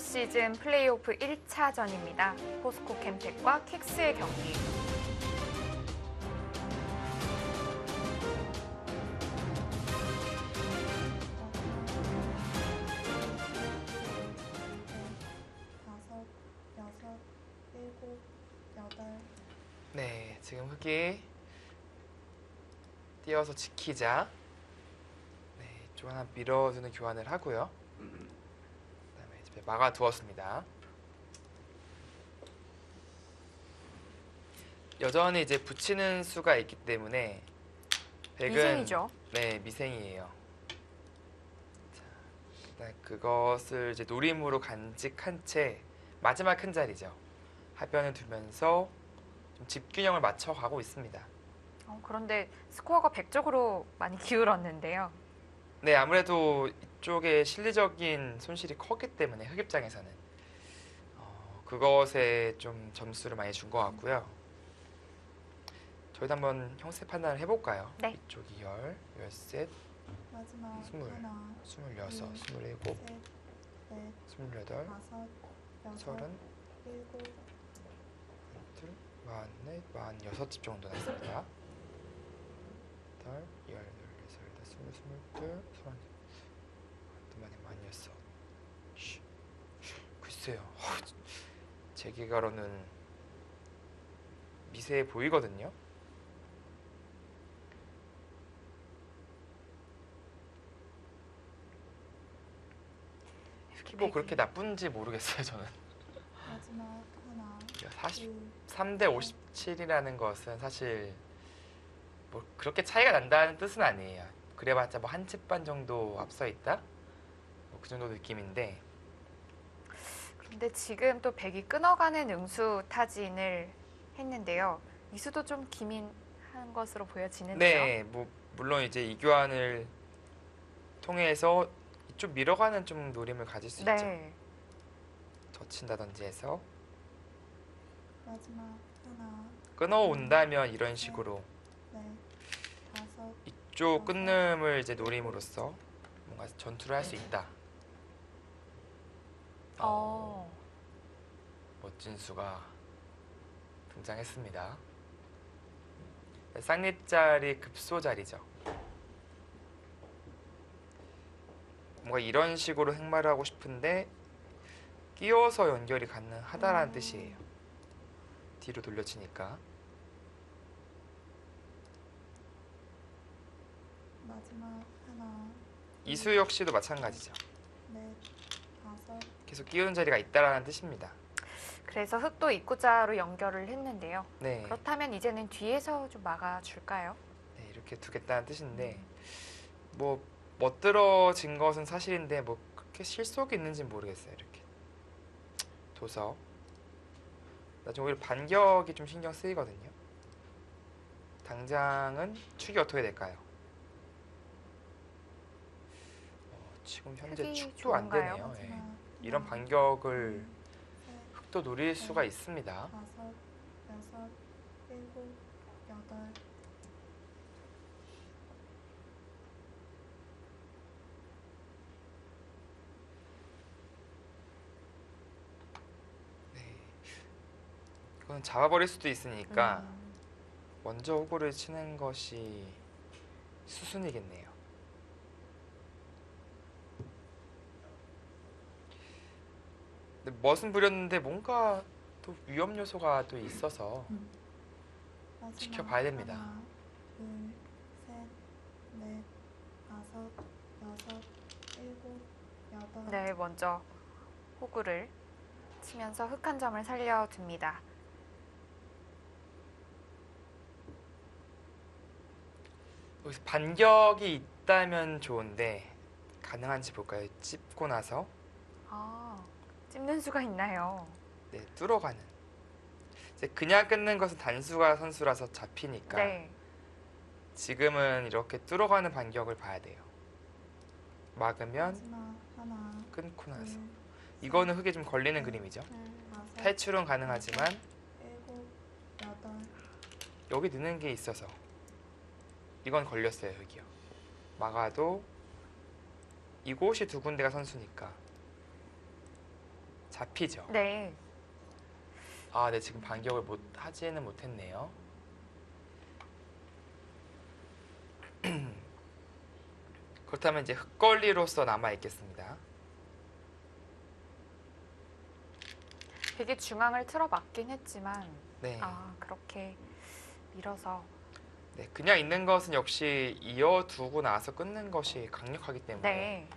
시즌 플레이오프 1차전입니다. 포스코 캠텍과 킥스의 경기. 네, 지금 흑이 띄어서 지키자. 네, 이쪽 하나 밀어두는 교환을 하고요. 그다음에 이제 막아두었습니다. 여전히 이제 붙이는 수가 있기 때문에 백은 미생이죠. 네, 미생이에요. 자, 일단 그것을 이제 노림으로 간직한 채 마지막 큰 자리죠. 하변을 두면서 좀 집균형을 맞춰가고 있습니다. 그런데 스코어가 100쪽으로 많이 기울었는데요. 네, 아무래도 이쪽에 실리적인 손실이 컸기 때문에 흑 입장에서는 그것에 좀 점수를 많이 준 것 같고요. 저희도 한번 형세 판단을 해볼까요? 네. 이쪽이 10, 13, 마지막 20, 하나, 26, 27, 셋, 넷, 28, 다섯, 여섯, 30, 일곱, 44, 46집 정도 났습니다. 8, 10, 11, 12, 22, 23, 많이 했어. 글쎄요. 제 기가로는 미세해 보이거든요. 뭐 그렇게 나쁜지 모르겠어요, 저는. 마지막 하나, 43대 57이라는 것은 사실 뭐 그렇게 차이가 난다는 뜻은 아니에요. 그래봤자 뭐 한 채 반 정도 앞서 있다? 뭐 그 정도 느낌인데. 근데 지금 또 백이 끊어가는 응수 타진을 했는데요. 이 수도 좀 기민한 것으로 보여지는데요. 네, 뭐 물론 이제 이 교환을 통해서 이쪽 밀어가는 좀 노림을 가질 수 있죠. 네. 젖힌다든지 해서 마지막 하나, 끊어온다면 이런 식으로 넷, 다섯, 이쪽 끊음을 이제 노림으로써 뭔가 전투를 할 수 있다. 멋진 수가 등장했습니다. 쌍립자리 급소자리죠. 뭔가 이런 식으로 행마를 하고 싶은데 끼워서 연결이 가능하다라는 뜻이에요. 뒤로 돌려치니까. 마지막 하나, 이수 역시도 마찬가지죠. 넷, 다섯, 계속 끼우는 자리가 있다라는 뜻입니다. 그래서 흑도 입구자로 연결을 했는데요. 네, 그렇다면 이제는 뒤에서 좀 막아줄까요? 네 이렇게 두겠다는 뜻인데 뭐 멋들어진 것은 사실인데 뭐 그렇게 실속이 있는지는 모르겠어요. 이렇게 둬서 나중에 오히려 반격이 좀 신경 쓰이거든요. 당장은 축이 어떻게 될까요? 지금 현재 흑이 축도 안 좋은가요? 되네요. 예. 마지막 이런 하나, 반격을 셋, 흑도 노릴 수가 있습니다. 다섯, 여섯, 일곱, 여덟, 네. 이건 잡아버릴 수도 있으니까 먼저 호구를 치는 것이 수순이겠네요. 근데 멋은 부렸는데 뭔가 또 위험 요소가 또 있어서 마지막 지켜봐야 됩니다. 하나, 둘, 셋, 넷, 다섯, 여섯, 일곱, 여덟, 네, 먼저 호구를 치면서 흑 한 점을 살려둡니다. 여기서 반격이 있다면 좋은데 가능한지 볼까요? 찝고 나서 찝는 수가 있나요? 네, 뚫어가는. 이제 그냥 끊는 것은 단수가 선수라서 잡히니까 네. 지금은 이렇게 뚫어가는 반격을 봐야 돼요. 막으면 마지막 하나, 끊고 나서 둘, 이거는 흑에 좀 걸리는 그림이죠. 다섯, 탈출은 가능하지만 일곱, 여덟, 여기 넣는 게 있어서 이건 걸렸어요. 흑이요. 막아도 이곳이 두 군데가 선수니까 잡히죠. 네. 아, 네, 지금 반격을 하지는 못했네요. 그렇다면 이제 흙걸리로서 남아 있겠습니다. 백이 중앙을 틀어 막긴 했지만 네. 그렇게 밀어서 네, 그냥 있는 것은 역시 이어두고 나서 끊는 것이 강력하기 때문에 네.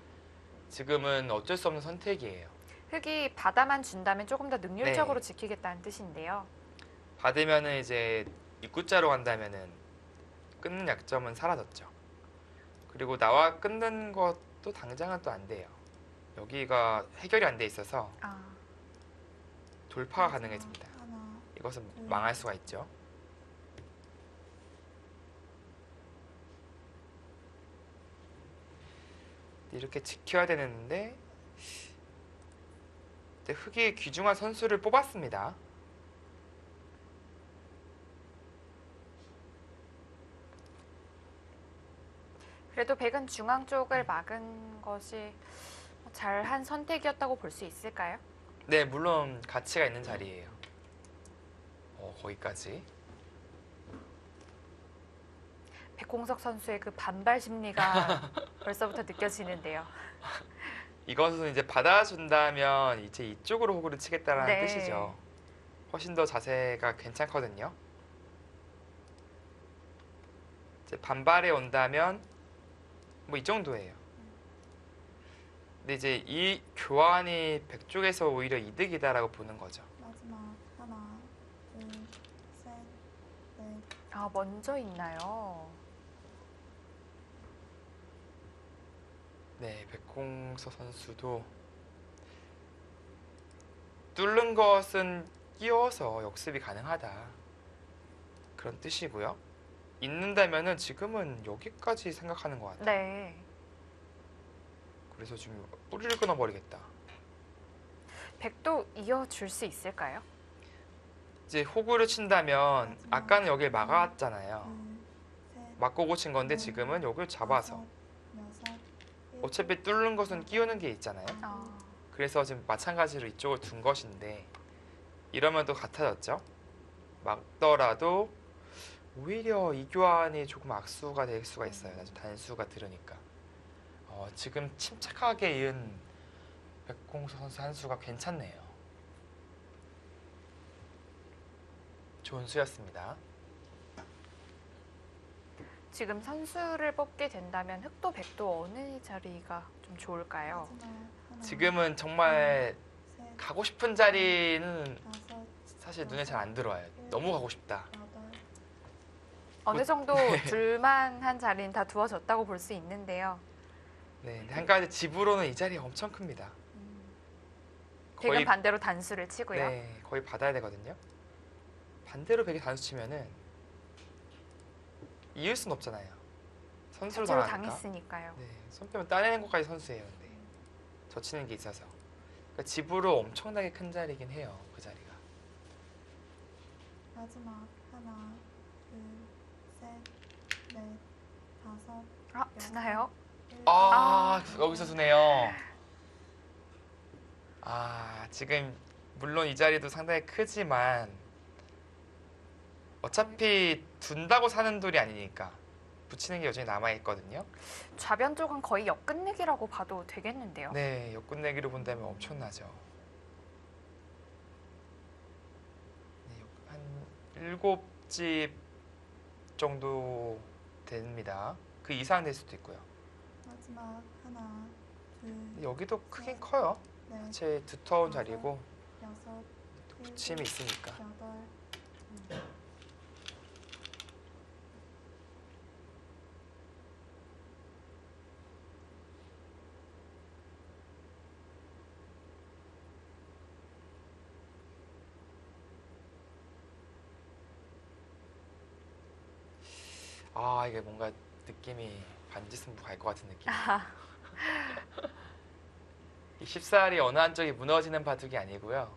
지금은 어쩔 수 없는 선택이에요. 흙이 바다만 준다면 조금 더 능률적으로 네. 지키겠다는 뜻인데요. 받으면은 이제 입구자로 간다면은 끊는 약점은 사라졌죠. 그리고 나와 끊는 것도 당장은 또 안 돼요. 여기가 해결이 안 돼 있어서 돌파가 가능해집니다. 하나, 이것은 망할 수가 있죠. 이렇게 지켜야 되는데 흙이 귀중한 선수를 뽑았습니다. 그래도 백은 중앙 쪽을 막은 것이 잘한 선택이었다고 볼 수 있을까요? 네, 물론 가치가 있는 자리예요. 거기까지. 백공석 선수의 그 반발 심리가 벌써부터 느껴지는데요. 이것은 이제 받아준다면 이제 이쪽으로 호구를 치겠다라는 네. 뜻이죠. 훨씬 더 자세가 괜찮거든요. 이제 반발에 온다면 뭐 이 정도예요. 근데 이제 이 교환이 백 쪽에서 오히려 이득이다라고 보는 거죠. 마지막 하나, 둘, 셋, 넷, 먼저 있나요? 네, 백공서 선수도 뚫는 것은 끼워서 역습이 가능하다 그런 뜻이고요. 있는다면은 지금은 여기까지 생각하는 것 같아요. 네. 그래서 지금 뿌리를 끊어버리겠다. 백도 이어줄 수 있을까요? 이제 호구를 친다면 아까는 여길 막았잖아요. 둘, 셋, 막고 고친 건데 지금은 여길 잡아서 다섯, 여섯, 일곱, 어차피 뚫는 것은 끼우는 게 있잖아요. 그래서 지금 마찬가지로 이쪽을 둔 것인데 이러면 또 같아졌죠. 막더라도 오히려 이 교환이 조금 악수가 될 수가 있어요. 나중에 단수가 들으니까. 지금 침착하게 이은 백공수 선수 한 수가 괜찮네요. 좋은 수였습니다. 지금 선수를 뽑게 된다면 흑도 백도 어느 자리가 좀 좋을까요? 마지막 하나, 지금은 정말 셋, 가고 싶은 자리는 다섯, 사실 눈에 잘 안 들어와요. 너무 가고 싶다. 여덟, 어느 정도 둘만한 자리는 다 두어졌다고 볼 수 있는데요. 네, 근데 한 가지 집으로는 이 자리 엄청 큽니다. 백은 반대로 단수를 치고요. 네, 거의 받아야 되거든요. 반대로 백이 단수 치면은 이을 순 없잖아요. 선수로 자체로 당하니까. 당했으니까요. 네, 손 빼면 따내는 것까지 선수예요. 근데 젖히는 게 있어서. 그러니까 집으로 엄청나게 큰 자리긴 해요. 그 자리가. 마지막 하나, 둘, 셋, 넷, 다섯, 드나요? 일곱, 여기서 두네요. 지금 물론 이 자리도 상당히 크지만 어차피 둔다고 사는 돌이 아니니까 붙이는 게 여전히 남아있거든요. 좌변 쪽은 거의 역끝내기라고 봐도 되겠는데요. 네, 역군내기로 본다면 엄청나죠. 네, 한 7집 정도 됩니다. 그 이상 될 수도 있고요. 마지막 하나, 둘, 여기도 크긴 커요. 넷, 제 두터운 자리고 여섯, 붙임이 있으니까. 여덟, 이게 뭔가 느낌이 반지승부 갈 것 같은 느낌. 이 쉽사리 어느 한쪽이 무너지는 바둑이 아니고요.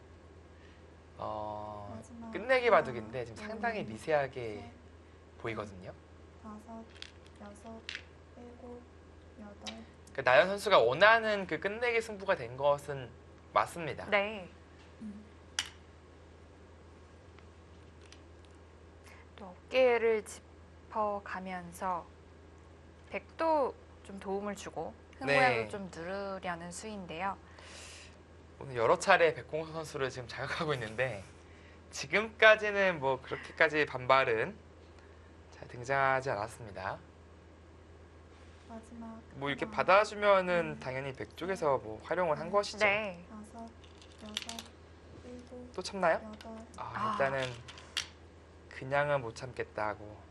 마지막 끝내기 하나, 바둑인데 지금 둘, 상당히 미세하게 셋, 보이거든요. 다섯, 여섯, 일곱, 여덟, 나연 선수가 원하는 그 끝내기 승부가 된 것은 맞습니다. 네. 또 어깨를 짚어가면서 백도 좀 도움을 주고 흙 네. 모양을 좀 누르려는 수인데요. 오늘 여러 차례 백공석 선수를 지금 자극하고 있는데 지금까지는 뭐 그렇게까지 반발은 잘 등장하지 않았습니다. 마지막 뭐 이렇게 하나, 받아주면은 당연히 백 쪽에서 뭐 활용을 한 것이죠. 네. 다섯, 여섯, 일곱, 또 참나요? 여덟, 일단은 그냥은 못 참겠다고.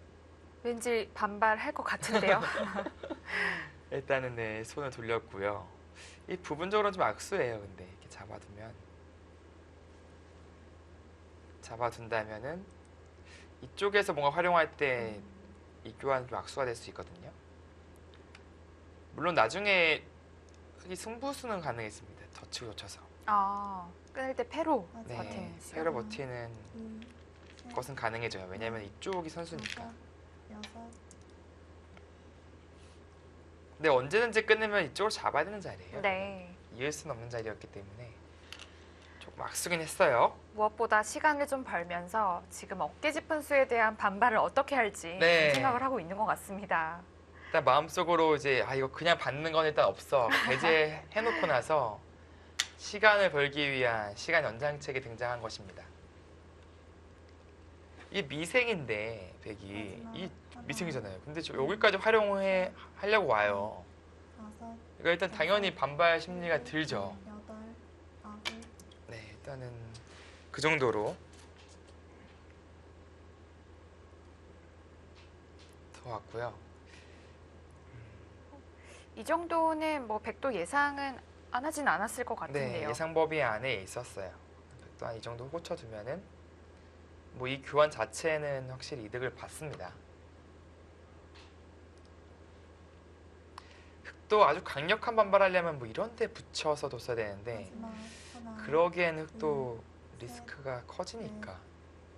왠지 반발할 것 같은데요. 일단은 네, 손을 돌렸고요. 이 부분적으로는 좀 악수예요. 근데 이렇게 잡아둔다면은 이쪽에서 뭔가 활용할 때 이 교환이 좀 악수가 될 수 있거든요. 물론 나중에 이 승부수는 가능했습니다. 덧치고 젖혀서. 끊을 때 패로 네, 네, 버티는 수. 패로 버티는 둘, 셋, 것은 가능해져요. 왜냐면 이쪽이 선수니까. 다섯, 여섯, 근데 언제든지 끊으면 이쪽을 잡아야 되는 자리예요. 네. 이을 수는 없는 자리였기 때문에 조금 악수긴 했어요. 무엇보다 시간을 좀 벌면서 지금 어깨 짚은 수에 대한 반발을 어떻게 할지 네. 생각을 하고 있는 것 같습니다. 일단 마음속으로 이제 이거 그냥 받는 건 일단 없어 배제해놓고 나서 시간을 벌기 위한 시간 연장책이 등장한 것입니다. 이게 미생인데 백이 마지막 이 하나, 미생이잖아요. 근데 여기까지 활용해 하려고 와요. 다섯, 그러니까 일단 당연히 반발 심리가 일곱, 들죠. 여덟, 아홉, 네, 일단은 그 정도로 더 왔고요. 이 정도는 뭐 백도 예상은 안 하진 않았을 것 네, 같은데요. 예상 범위 안에 있었어요. 또한 이 정도 꽂혀두면은 뭐 이 교환 자체는 확실히 이득을 봤습니다. 흑도 아주 강력한 반발하려면 뭐 이런 데 붙여서 뒀어야 되는데 마지막 하나, 그러기엔 흑도 리스크가 커지니까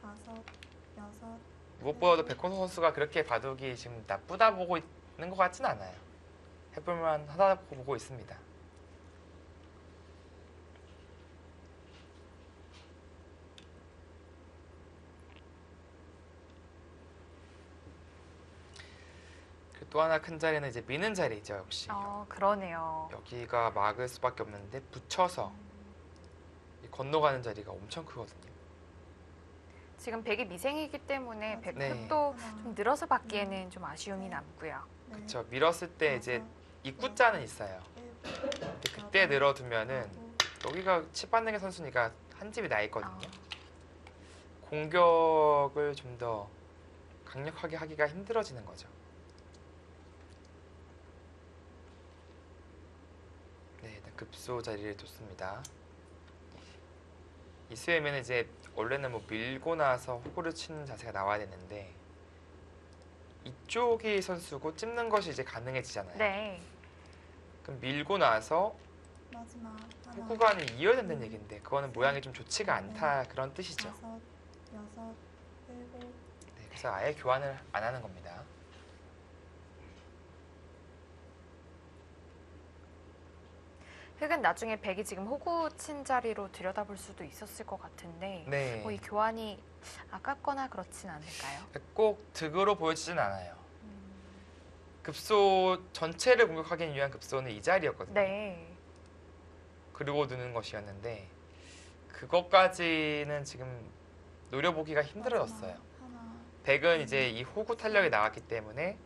다섯, 여섯, 무엇보다도 백호 선수가 그렇게 바둑이 지금 나쁘다 보고 있는 것 같진 않아요. 해볼만 하다고 보고 있습니다. 또 하나 큰 자리는 이제 미는 자리죠, 역시. 그러네요. 여기가 막을 수밖에 없는데 붙여서 이 건너가는 자리가 엄청 크거든요. 지금 백이 미생이기 때문에 네. 백도 좀 늘어서 받기에는 좀 아쉬움이 남고요. 넷, 그렇죠. 밀었을 때 이제 다섯, 입구자는 있어요. 일곱, 근데 그때 늘어두면은 아홉, 여기가 치받는 게 선수니까 한 집이 나 있거든요. 아. 공격을 좀 더 강력하게 하기가 힘들어지는 거죠. 네, 일단 급소 자리를 뒀습니다. 이 수에면 이제 원래는 뭐 밀고 나서 호구를 치는 자세가 나와야 되는데 이쪽이 선수고 찝는 것이 이제 가능해지잖아요. 네. 그럼 밀고 나서 마지막 하나, 호구간을 이어야 된다는 얘기인데 그거는 모양이 좀 좋지가 않다 그런 뜻이죠. 다섯, 여섯, 일곱, 네, 그래서 아예 교환을 안 하는 겁니다. 흑은 나중에 백이 지금 호구 친 자리로 들여다볼 수도 있었을 것 같은데 네, 이 교환이 아깝거나 그렇진 않을까요? 꼭 득으로 보여지진 않아요. 급소 전체를 공격하기 위한 급소는 이 자리였거든요. 네. 그리고 두는 것이었는데 그것까지는 지금 노려보기가 힘들어졌어요. 마지막 하나, 백은 이제 이 호구 탄력이 나왔기 때문에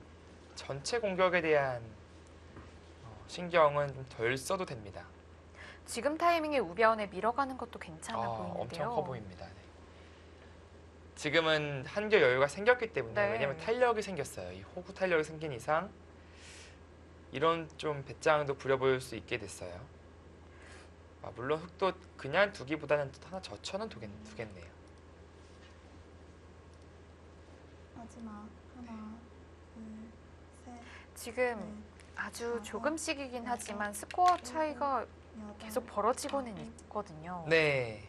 전체 공격에 대한 신경은 좀 덜 써도 됩니다. 지금 타이밍에 우변에 밀어가는 것도 괜찮아 보이는데요. 엄청 커 보입니다. 네. 지금은 한결 여유가 생겼기 때문에 네. 왜냐면 탄력이 생겼어요. 이 호구 탄력이 생긴 이상 이런 좀 배짱도 부려볼 수 있게 됐어요. 물론 흑도 그냥 두기보다는 하나 젖혀는 두겠네요. 마지막 하나, 둘, 셋, 지금 넷, 아주 조금씩이긴 하지만 스코어 차이가 여덟, 계속 벌어지고는 있거든요. 네.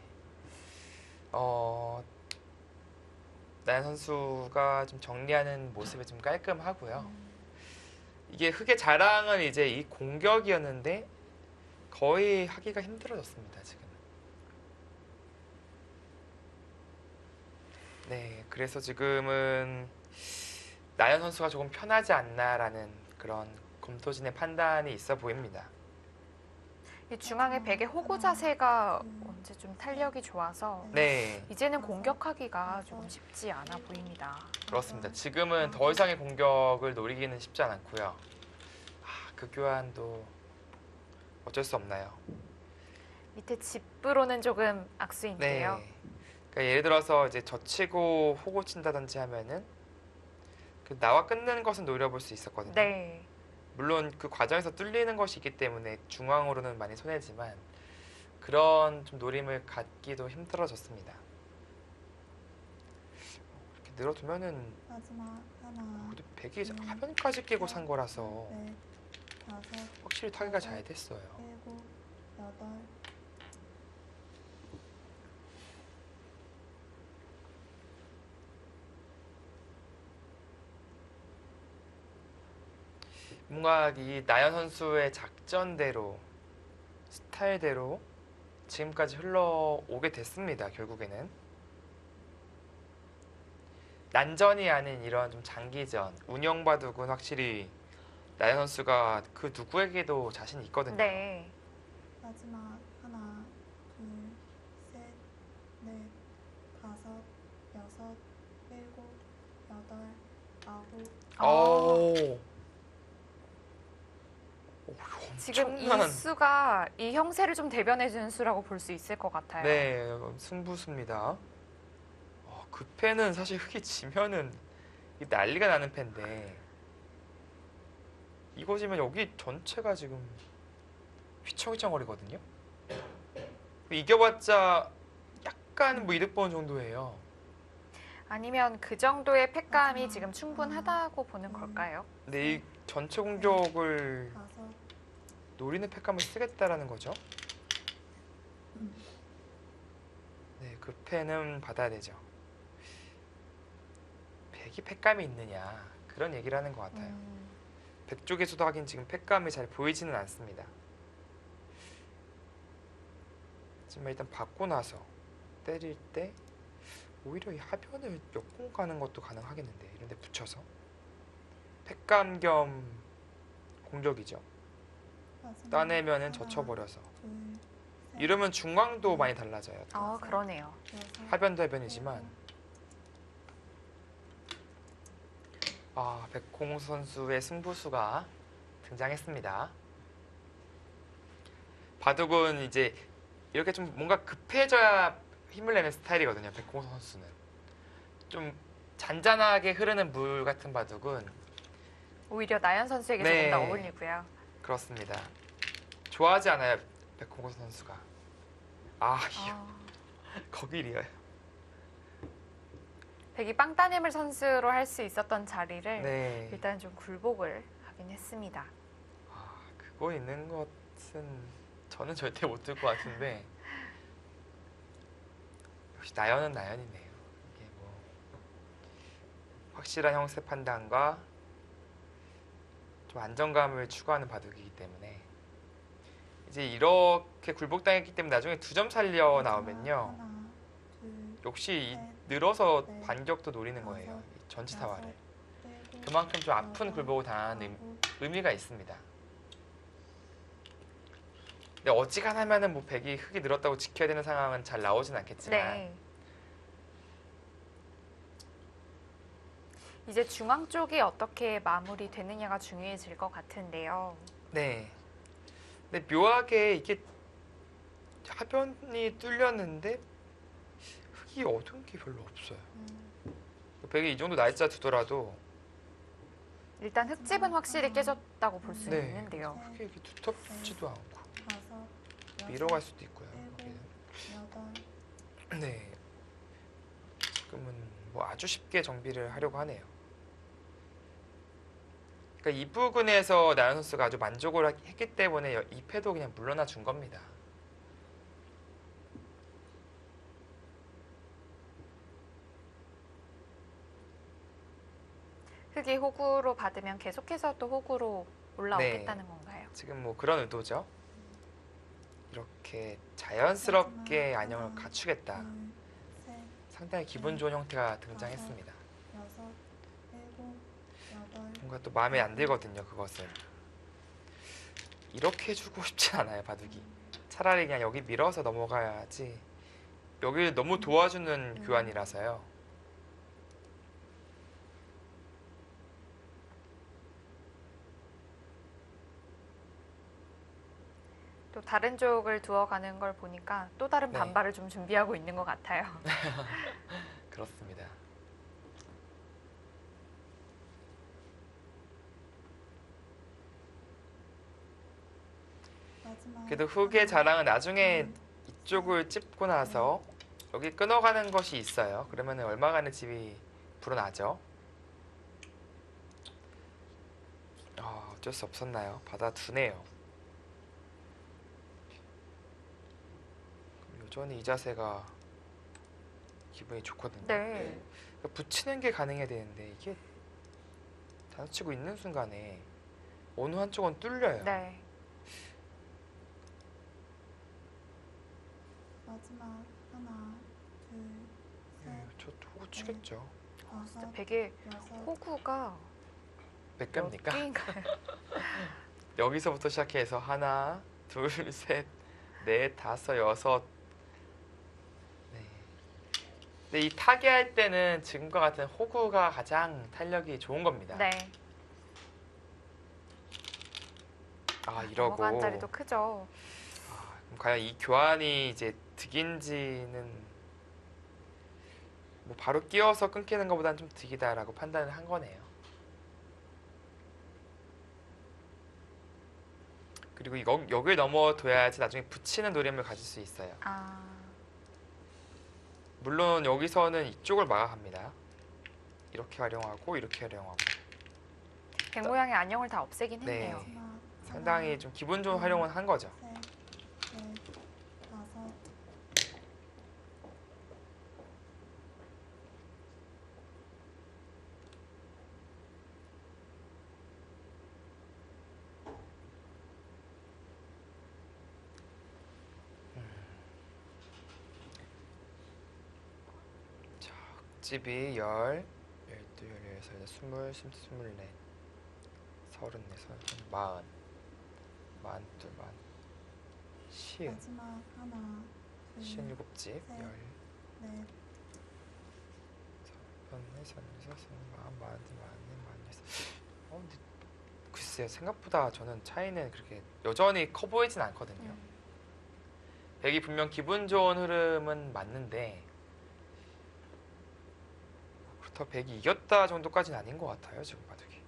나연 선수가 좀 정리하는 모습이 좀 깔끔하고요. 이게 흑의 자랑은 이제 이 공격이었는데 거의 하기가 힘들어졌습니다, 지금. 네, 그래서 지금은 나연 선수가 조금 편하지 않나라는 그런 검토진의 판단이 있어 보입니다. 이 중앙의 백의 호구 자세가 언제 좀 탄력이 좋아서 네, 이제는 공격하기가 조금 쉽지 않아 보입니다. 그렇습니다. 지금은 더 이상의 공격을 노리기는 쉽지 않고요. 아, 그 교환도 어쩔 수 없나요? 밑에 집으로는 조금 악수인데요. 네. 그러니까 예를 들어서 이제 젖히고 호구 친다든지 하면은 그 나와 끊는 것은 노려볼 수 있었거든요. 네. 물론 그 과정에서 뚫리는 것이 있기 때문에 중앙으로는 많이 손해지만 그런 좀 노림을 갖기도 힘들어졌습니다. 이렇게 늘어두면은 마지막 하나, 그래도 백이 화면까지 끼고 산 거라서 넷, 다섯, 확실히 타기가 잘 됐어요. 일곱, 여덟. 뭔가 이 나연 선수의 작전대로 스타일대로 지금까지 흘러오게 됐습니다. 결국에는 난전이 아닌 이런 좀 장기전 운영 바둑은 확실히 나연 선수가 그 누구에게도 자신이 있거든요. 네. 마지막 하나, 둘, 셋, 넷, 다섯, 여섯, 일곱, 여덟, 아홉. 오. 지금 이 엄청난 수가 이 형세를 좀 대변해주는 수라고 볼 수 있을 것 같아요. 네 승부수입니다. 그 패는 사실 흙이 지면은 이 난리가 나는 패인데 이거 지면 여기 전체가 지금 휘청휘청거리거든요. 이겨봤자 약간 뭐 이득 보는 정도예요. 아니면 그 정도의 패감이 지금 충분하다고 보는 걸까요? 근데 이 전체 공격을 다섯, 노리는 패감을 쓰겠다라는 거죠. 네, 그 패는 받아야 되죠. 백이 패감이 있느냐 그런 얘기를 하는 것 같아요. 백 쪽에서도 하긴 지금 패감이 잘 보이지는 않습니다. 지금 일단 받고 나서 때릴 때 오히려 이 하변을 역공 가는 것도 가능하겠는데 이런 데 붙여서 패감 겸 공격이죠. 마지막 따내면은 하나, 젖혀버려서 둘, 셋, 이러면 중앙도 많이 달라져요. 그러네요. 여섯, 하변도 해변이지만 백홍 선수의 승부수가 등장했습니다. 바둑은 이제 이렇게 좀 뭔가 급해져야 힘을 내는 스타일이거든요. 백홍 선수는 좀 잔잔하게 흐르는 물 같은 바둑은 오히려 나연 선수에게 네. 조금 더 어울리고요. 그렇습니다. 좋아하지 않아요. 백홍 선수가. 거기 리어요. 백이 빵따님을 선수로 할 수 있었던 자리를 네. 일단 좀 굴복을 하긴 했습니다. 그거 있는 것은 저는 절대 못 들 것 같은데 역시 나연은 나연이네요. 이게 뭐 확실한 형세 판단과 좀 안정감을 추구하는 바둑이기 때문에 이제 이렇게 굴복당했기 때문에 나중에 2점 살려 나오면요 하나, 둘, 역시 이 셋, 늘어서 넷, 반격도 노리는 거예요. 다섯, 이 전치사화를. 여섯, 일곱, 그만큼 좀 아픈 여덟, 굴복을 당하는 아홉. 의미가 있습니다. 근데 어지간하면은 뭐 백이 흙이 늘었다고 지켜야 되는 상황은 잘 나오진 않겠지만 네. 이제 중앙 쪽이 어떻게 마무리되느냐가 중요해질 것 같은데요. 네. 근데 묘하게 이게 하변이 뚫렸는데 흙이 어두운 게 별로 없어요. 백이 이 정도 날짜 두더라도 일단 흙집은 확실히 깨졌다고 볼 수 네. 있는데요. 흙이 이렇게 두텁지도 않고 다섯, 여섯, 밀어갈 수도 있고요. 일곱, 여기는. 여덟. 네. 지금은 뭐 아주 쉽게 정비를 하려고 하네요. 그러니까 이 부분에서 나연 선수가 아주 만족을 했기 때문에 이 패도 그냥 물러나 준 겁니다. 흙이 호구로 받으면 계속해서 또 호구로 올라오겠다는 건가요? 지금 뭐 그런 의도죠. 이렇게 자연스럽게 안녕을 갖추겠다. 둘, 셋, 상당히 기분 좋은 형태가 등장했습니다. 6, 7, 8, 뭔가 또 마음에 안 들거든요, 그것은. 이렇게 주고 싶지 않아요, 바둑이. 차라리 그냥 여기 밀어서 넘어가야지. 여기를 너무 도와주는 교환이라서요. 또 다른 쪽을 두어가는 걸 보니까 또 다른 네. 반발을 좀 준비하고 있는 것 같아요. 그렇습니다. 마지막 그래도 흑의 자랑은 나중에 둘, 이쪽을 찝고 나서 여기 끊어가는 것이 있어요. 그러면 얼마간의 집이 불어나죠. 어쩔 수 없었나요? 받아두네요. 여전히 이 자세가 기분이 좋거든요. 네. 그러니까 붙이는 게 가능해야 되는데 이게 단수치고 있는 순간에 어느 한쪽은 뚫려요. 네. 마지막 하나, 둘, 셋, 저 호구 치겠죠. 진짜 다섯, 베개 여섯, 호구가 몇 몇 개입니까? 개인가요? 여기서부터 시작해서 하나, 둘, 셋, 넷, 다섯, 여섯. 네. 근데 이 타개할 때는 지금과 같은 호구가 가장 탄력이 좋은 겁니다. 네. 이러고 넘어간 자리도 크죠. 그럼 과연 이 교환이 이제 득인지는 뭐 바로 끼워서 끊기는 것보다는 좀 득이다라고 판단을 한 거네요. 그리고 여길 넘어둬야지 나중에 붙이는 노림을 가질 수 있어요. 물론 여기서는 이쪽을 막아갑니다. 이렇게 활용하고 이렇게 활용하고. 백 모양의 안형을 다 없애긴 네. 했네요. 마지막 상당히 좀 기분 좋은 활용은 한 거죠. 셋, 넷, 다섯, 집이 10, 12, 16, 20, 24, 34, 40, 42, 50, 마지막 하나, 둘, 57집, 셋, 10, 넷, 40, 글쎄요, 생각보다 저는 차이는 그렇게 여전히 커 보이진 않거든요. 백이 분명 기분 좋은 흐름은 맞는데 그렇다고 백이 이겼다 정도까지는 아닌 것 같아요, 지금 바둑이.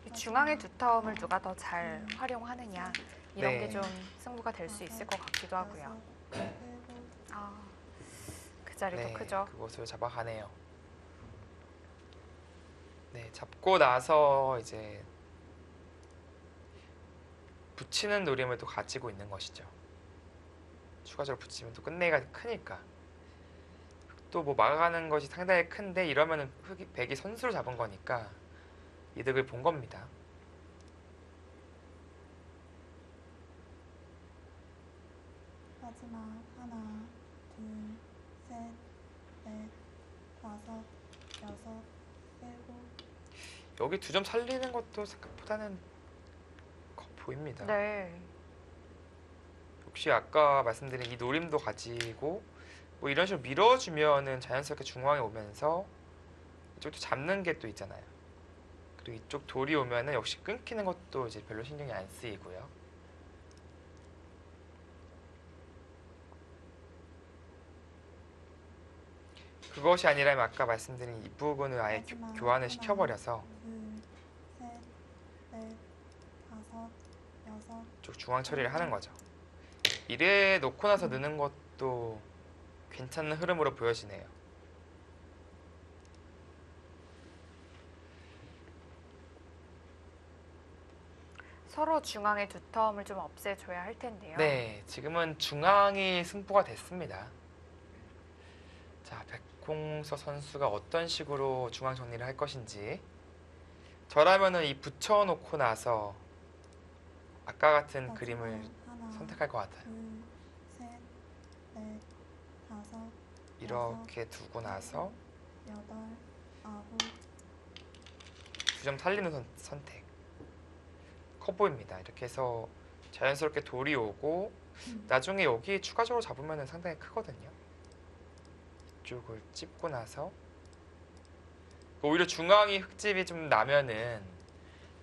이 중앙의 두텀을 누가 더 잘 활용하느냐 이런 네. 게 좀 승부가 될 수 있을 것 같기도 하고요. 여섯, 일곱, 그 자리도 네, 크죠. 그곳을 잡아가네요. 네, 잡고 나서 이제 붙이는 노림을 또 가지고 있는 것이죠. 추가적으로 붙이면 또 끝내기가 크니까. 또 뭐 막아가는 것이 상당히 큰데 이러면은 백이 선수를 잡은 거니까 이득을 본 겁니다. 마지막 하나, 둘, 셋, 넷, 다섯, 여섯, 일곱, 여기 2점 살리는 것도 생각보다는 커 보입니다. 네. 역시 아까 말씀드린 이 노림도 가지고 뭐 이런 식으로 밀어주면은 자연스럽게 중앙에 오면서 이쪽도 잡는 게 또 있잖아요. 그리고 이쪽 돌이 오면은 역시 끊기는 것도 이제 별로 신경이 안 쓰이고요. 그것이 아니라면 아까 말씀드린 이 부분을 아예 마지막 교환을 하나, 시켜버려서 둘, 셋, 넷, 다섯, 여섯, 쪽 중앙 처리를 하는 거죠. 이래 놓고 나서 느는 것도 괜찮은 흐름으로 보여지네요. 서로 중앙의 두텀을 좀 없애줘야 할 텐데요. 네, 지금은 중앙이 승부가 됐습니다. 자, 백홍서 선수가 어떤 식으로 중앙 정리를 할 것인지. 저라면은 이 붙여놓고 나서 아까 같은 마지막 그림을 하나, 선택할 것 같아요. 둘, 셋, 넷, 다섯, 이렇게 두고 나서 여덟, 아홉, 2점 살리는 선택. 커 보입니다. 이렇게 해서 자연스럽게 돌이 오고 나중에 여기 추가적으로 잡으면 상당히 크거든요. 이쪽을 찝고 나서 오히려 중앙이 흙집이 좀 나면은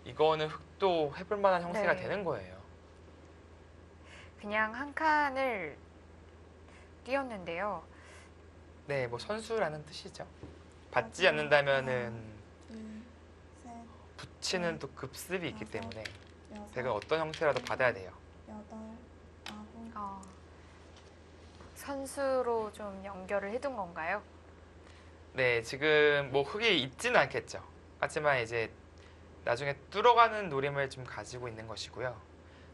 이거는 흙도 해볼 만한 형태가 네. 되는 거예요. 그냥 한 칸을 띄웠는데요. 네, 뭐 선수라는 뜻이죠. 받지 마지막 않는다면은 둘, 셋, 붙이는 또 급습이 있기 때문에 여섯, 백은 어떤 형태라도 받아야 돼요. 여덟, 아홉, 선수로 좀 연결을 해둔 건가요? 네, 지금 뭐 흙이 있지는 않겠죠. 하지만 이제 나중에 뚫어가는 노림을 좀 가지고 있는 것이고요.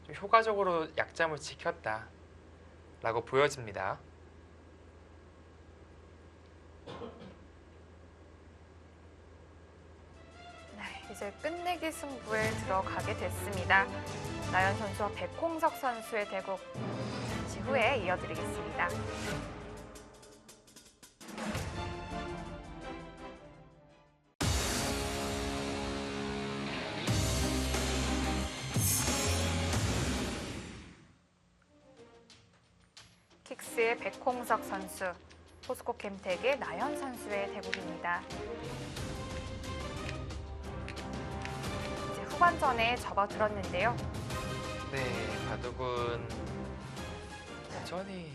좀 효과적으로 약점을 지켰다라고 보여집니다. 네, 이제 끝내기 승부에 들어가게 됐습니다. 나연 선수와 백홍석 선수의 대국 잠시 후에 이어드리겠습니다. 킥스의 백홍석 선수, 포스코 캠텍의 나연 선수의 대국입니다. 이제 후반전에 접어들었는데요. 네, 바둑은 여전히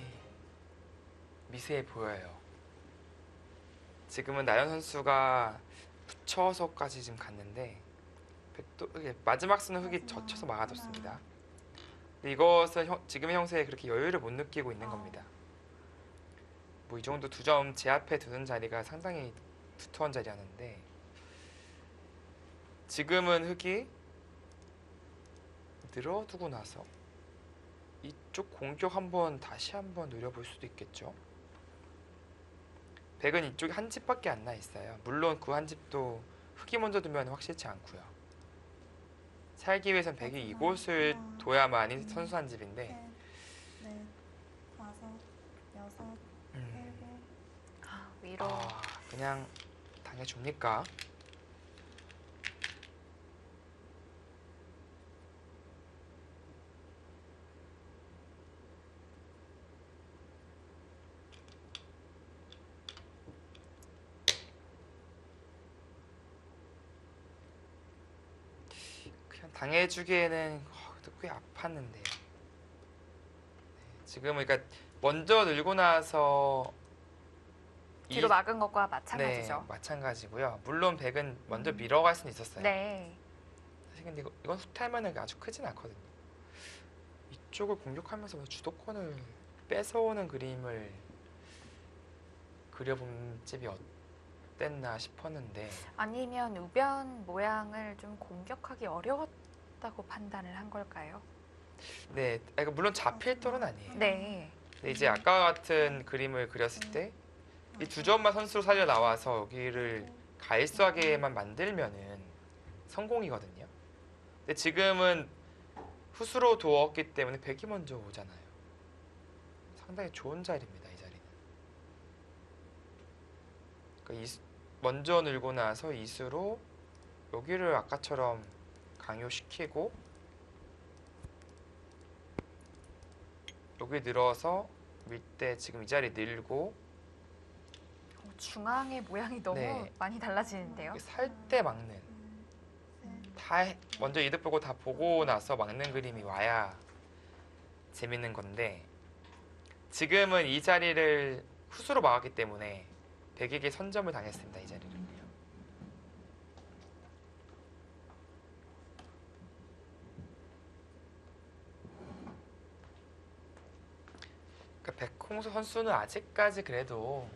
미세해 보여요. 지금은 나연 선수가 붙여서까지 지금 갔는데 마지막 수는 흙이 젖혀서 막아뒀습니다. 근데 이것은 지금의 형세에 그렇게 여유를 못 느끼고 있는 겁니다. 뭐 이 정도 2점 제 앞에 두는 자리가 상당히 두터운 자리였는데 지금은 흙이 늘어두고 나서 이쪽 공격 다시 한번 노려볼 수도 있겠죠. 백은 이쪽에 한 집밖에 안 나 있어요. 물론 그 한 집도 흙이 먼저 두면 확실치 않고요. 살기 위해선 백이 이곳을 둬야만이 선수한 집인데 셋, 넷, 다섯, 여섯, 일곱, 위로 그냥 당해줍니까? 그냥 당해주기에는 꽤 아팠는데요. 네, 지금은 그러니까 먼저 늘고 나서 뒤로 막은 것과 마찬가지죠. 네, 마찬가지고요. 물론 백은 먼저 밀어갈 수는 있었어요. 네. 사실 근데 이건 후퇴하면 아주 크진 않거든요. 이쪽을 공격하면서 주도권을 뺏어오는 그림을 그려본 집이 어땠나 싶었는데 아니면 우변 모양을 좀 공격하기 어려웠다고 판단을 한 걸까요? 네, 물론 잡힐 tor은 아니에요. 네. 근데 이제 아까 같은 그림을 그렸을 때 이 2점만 선수로 살려 나와서 여기를 가일수하게만 만들면은 성공이거든요. 근데 지금은 후수로 두었기 때문에 백이 먼저 오잖아요. 상당히 좋은 자리입니다, 이 자리는. 그러니까 먼저 늘고 나서 이수로 여기를 아까처럼 강요시키고 여기 늘어서 밀 때 지금 이 자리 늘고 중앙의 모양이 너무 네. 많이 달라지는데요. 살 때 막는 먼저 이득 보고 다 보고 나서 막는 그림이 와야 재밌는 건데 지금은 이 자리를 후수로 막았기 때문에 백에게 선점을 당했습니다. 이 자리를요. 그러니까 백홍수 선수는 아직까지 그래도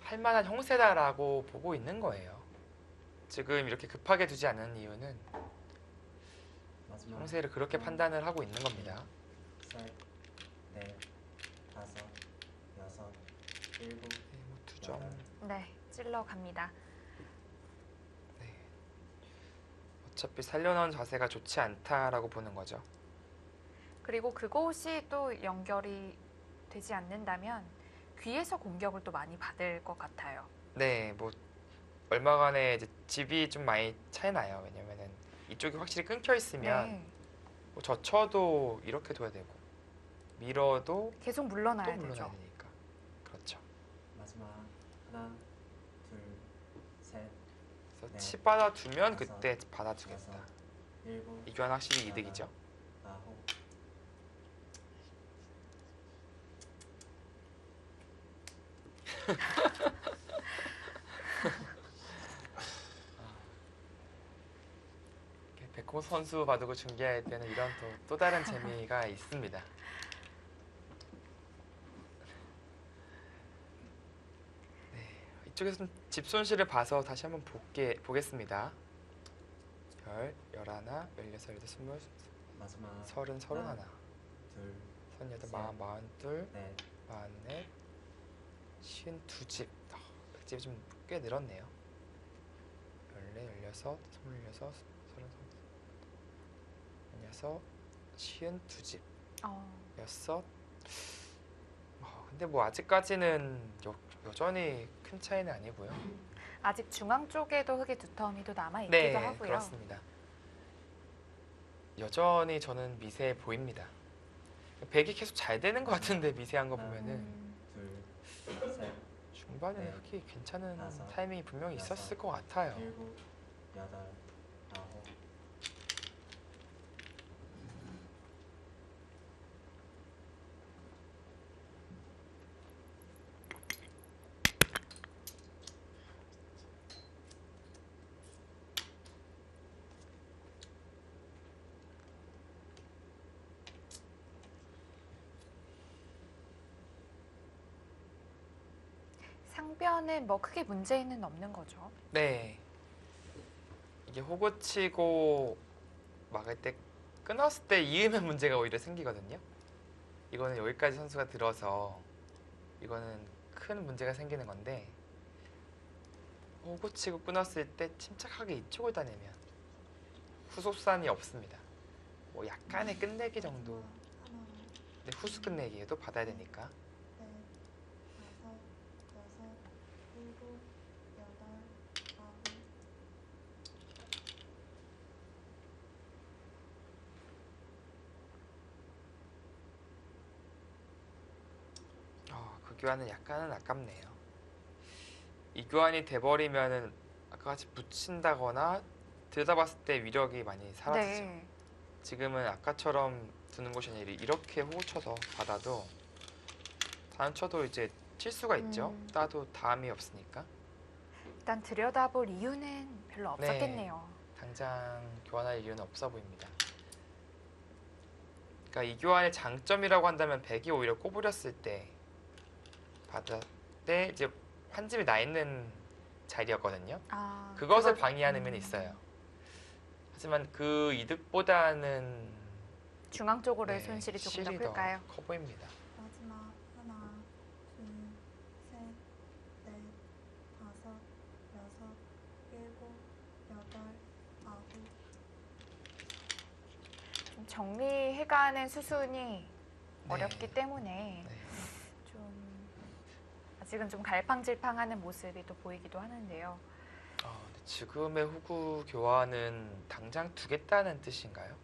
할만한 형세다라고 보고 있는 거예요. 지금 이렇게 급하게 두지 않는 이유는 형세를 그렇게 판단을 하고 있는 겁니다. 셋, 넷, 다섯, 여섯, 일곱, 2점. 네, 찔러 갑니다. 어차피 살려놓은 자세가 좋지 않다라고 보는 거죠. 그리고 그곳이 또 연결이 되지 않는다면 귀에서 공격을 또 많이 받을 것 같아요. 네, 뭐 얼마간에 이제 집이 좀 많이 차이 나요. 왜냐면은 이쪽이 확실히 끊겨 있으면 네. 뭐 젖혀도 이렇게 둬야 되고 밀어도 계속 또 물러나야 물러나야 되죠. 되니까. 그렇죠. 마지막 하나, 둘, 셋, 그래서 네. 치 받아두면 다섯, 그때 받아주겠다. 여섯, 일곱, 이 교환 확실히 여덟, 이득이죠. 아홉. 이렇게 백호 선수 바둑을 중계할 때는 이런 또 다른 재미가 있습니다. 이쪽에서 좀 집 손실을 봐서 다시 한번 보겠습니다. 열, 열하나, 열여섯, 열여덟, 스물, 마지막 서른, 서른하나, 둘, 서른여덟, 셋. 마흔, 마흔둘, 넷, 마흔넷, 쉰 두 집. 백집이 좀 꽤 늘었네요. 열네, 열여섯, 스물여섯, 서른, 열여섯, 쉰 두 집. 여섯. 근데 뭐 아직까지는 여전히 큰 차이는 아니고요. 아직 중앙 쪽에도 흙의 두터움이 또 남아 있기도 네, 하고요. 그렇습니다. 여전히 저는 미세해 보입니다. 백이 계속 잘 되는 것 같은데 미세한 거 보면은 음, 둘, 셋, 중반에는 네. 흙이 괜찮은 다섯, 타이밍이 분명히 여섯, 있었을 것 같아요. 일곱, 여덟, 아홉. 상변은 뭐 크게 문제는 없는 거죠. 네, 이게 호구 치고 막을 때 끊었을 때 이으면 문제가 오히려 생기거든요. 이거는 여기까지 선수가 들어서 이거는 큰 문제가 생기는 건데 호구 치고 끊었을 때 침착하게 이쪽을 다니면 후속산이 없습니다. 뭐 약간의 끝내기 정도. 하나, 근데 후수 끝내기에도 받아야 되니까. 넷, 다섯, 여섯, 일곱, 여덟, 아홉. 그 교환은 약간은 아깝네요. 이 교환이 돼버리면은 아까 같이 붙인다거나 들여다봤을 때 위력이 많이 사라지죠. 네. 지금은 아까처럼 두는 곳이 아니라 이렇게 호구 쳐서 받아도 다음 쳐도 이제 칠 수가 있죠. 따도 다음이 없으니까. 일단 들여다볼 이유는 별로 네. 없었겠네요. 당장 교환할 이유는 없어 보입니다. 그러니까 이 교환의 장점이라고 한다면 백이 오히려 꼬부렸을 때 받을 때 이제 한 집이 나 있는 자리였거든요. 그것을 방해하는 면이 있어요. 하지만 그 이득보다는 중앙 쪽으로의 네, 손실이 조금 더 실이 클까요? 커 보입니다. 마지막 하나, 둘, 셋, 넷, 다섯, 여섯, 일곱, 여덟, 아홉. 좀 정리해가는 수순이 어렵기 때문에 네. 좀 아직은 좀 갈팡질팡하는 모습이 또 보이기도 하는데요. 근데 지금의 후구 교환은 당장 두겠다는 뜻인가요?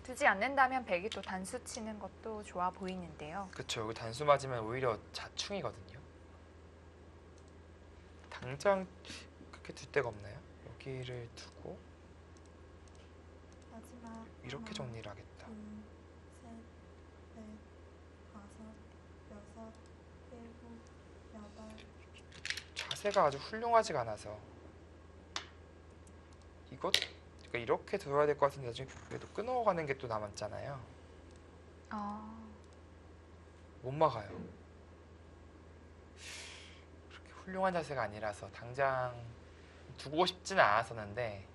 두지 않는다면 백이 또 단수 치는 것도 좋아 보이는데요. 그쵸. 여기 단수 맞으면 오히려 자충이거든요. 당장 그렇게 둘 데가 없나요? 여기를 두고 마지막 이렇게 하나, 정리를 하겠다. 둘, 셋, 넷, 다섯, 여섯, 일곱, 여덟. 자세가 아주 훌륭하지가 않아서 그러니까 이렇게 둬야 될 것 같은데 나중에 그래도 끊어가는 게 또 남았잖아요. 못 막아요. 그렇게 훌륭한 자세가 아니라서 당장 두고 싶지는 않았었는데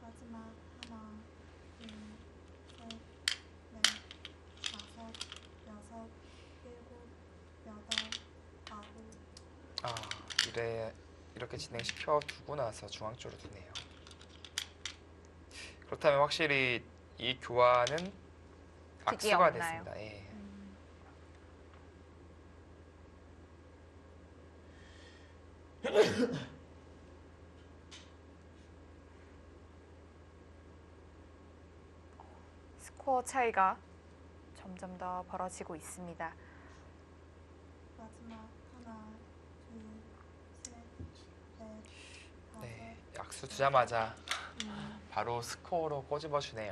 마지막 하나, 둘, 그래 이렇게 진행시켜 두고 나서 중앙 쪽으로 두네요. 그렇다면 확실히 이 교환은 득이 악수가 없나요? 됐습니다. 예. 스코어 차이가 점점 더 벌어지고 있습니다. 마지막 하나, 둘, 셋, 넷, 다섯, 네, 악수 두자마자 바로 스코어로 꼬집어 주네요.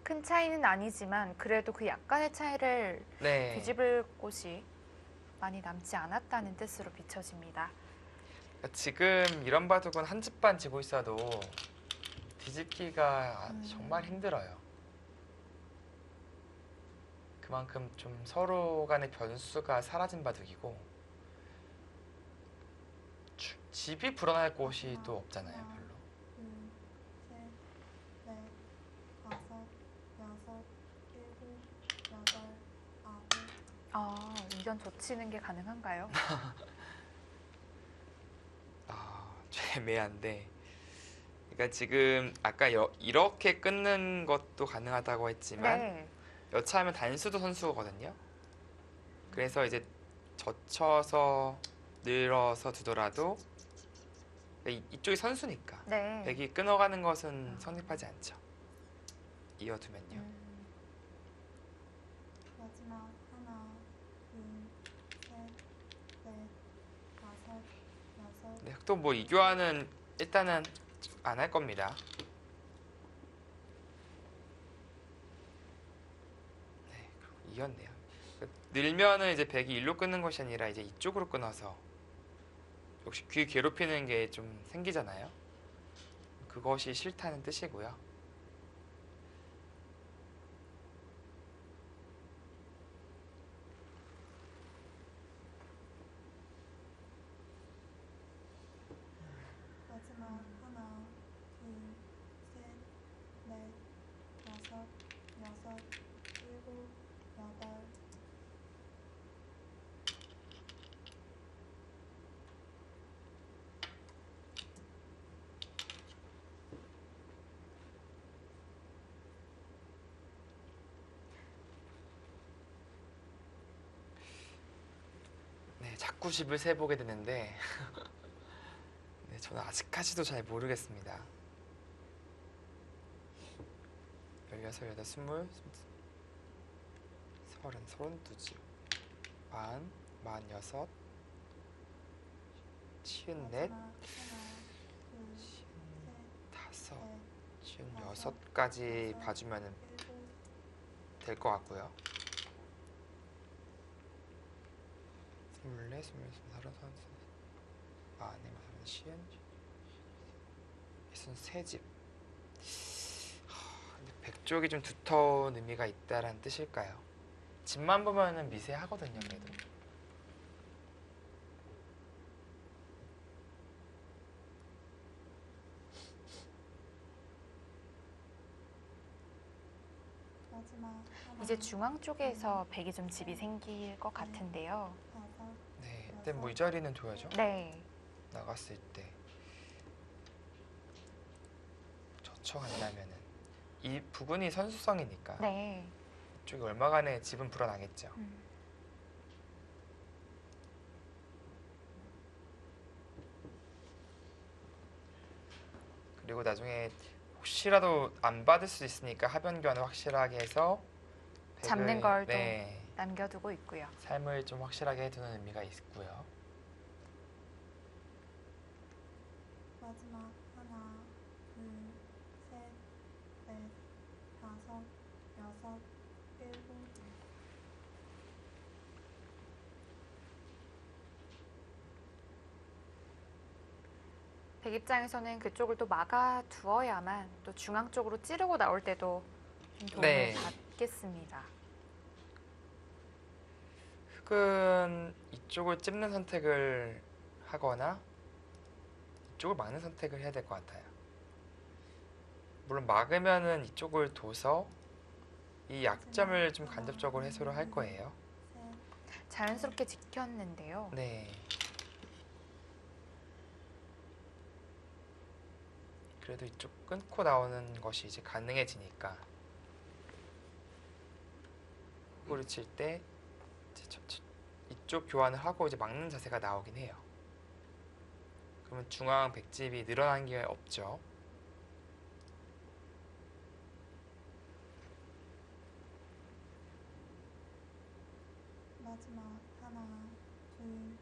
큰 차이는 아니지만 그래도 그 약간의 차이를 네. 뒤집을 곳이 많이 남지 않았다는 뜻으로 비춰집니다. 지금 이런 바둑은 한 집만 지고 있어도 뒤집기가 정말 힘들어요. 그만큼 좀 서로 간의 변수가 사라진 바둑이고 집이 불어날 곳이 또 없잖아요, 별로. 둘, 셋, 넷, 다섯, 여섯, 일곱, 여덟, 아홉. 이전 젖히는 게 가능한가요? 좀 애매한데. 그러니까 지금 아까 이렇게 끊는 것도 가능하다고 했지만 네. 여차하면 단수도 선수거든요. 그래서 이제 젖혀서 늘어서 두더라도 이쪽이 선수니까 네. 백이 끊어가는 것은 성립하지 않죠. 이어두면요. 마지막 하나, 둘, 셋, 넷, 다섯, 여섯. 네, 또 뭐 이교환은 일단은 안 할 겁니다. 네, 그리고 이겼네요. 늘면은 이제 백이 일로 끊는 것이 아니라 이제 이쪽으로 끊어서 역시 귀 괴롭히는 게 좀 생기잖아요. 그것이 싫다는 뜻이고요. 마지막 하나, 둘, 셋, 넷, 다섯, 여섯, 일곱, 여덟. 네, 자꾸 집을 세보게 되는데 네, 저는 아직까지도 잘 모르겠습니다. 16, 18, 20, 30, 32지. 만, 46, 54, 마지막 하나, 둘, 셋, 55, 넷, 56까지 봐주면 일곱. 될 것 같고요. 24, 25, 34, 63집. 근데 백쪽이 좀 두터운 의미가 있다라는 뜻일까요? 집만 보면은 미세하거든요, 그래도. 마지막 하나, 이제 중앙 쪽에서 백이 좀 집이 생길 것 같은데요. 다섯, 네, 근데 뭐 이 자리는 둬야죠. 네. 나갔을 때 젖혀간다면은 이 부분이 선수성이니까 네. 이쪽이 얼마간의 집은 불어나겠죠. 그리고 나중에 혹시라도 안 받을 수 있으니까 하변 교환을 확실하게 해서 잡는 걸 또 네, 남겨두고 있고요. 삶을 좀 확실하게 해두는 의미가 있고요. 마지막 하나, 둘, 셋, 넷, 다섯, 여섯, 일곱. 백 입장에서는 그쪽을 또 막아두어야만 또 중앙 쪽으로 찌르고 나올 때도 좀 도움을 네. 받겠습니다. 흑은 이쪽을 찝는 선택을 하거나 이쪽을 막는 선택을 해야 될 것 같아요. 물론 막으면은 이쪽을 둬서 이 약점을 좀 간접적으로 해소를 할 거예요. 셋, 자연스럽게 지켰는데요. 네. 그래도 이쪽 끊고 나오는 것이 이제 가능해지니까 후구를 칠 때 이쪽 교환을 하고 이제 막는 자세가 나오긴 해요. 그러면 중앙 백집이 늘어난 게 없죠. 마지막 하나, 둘,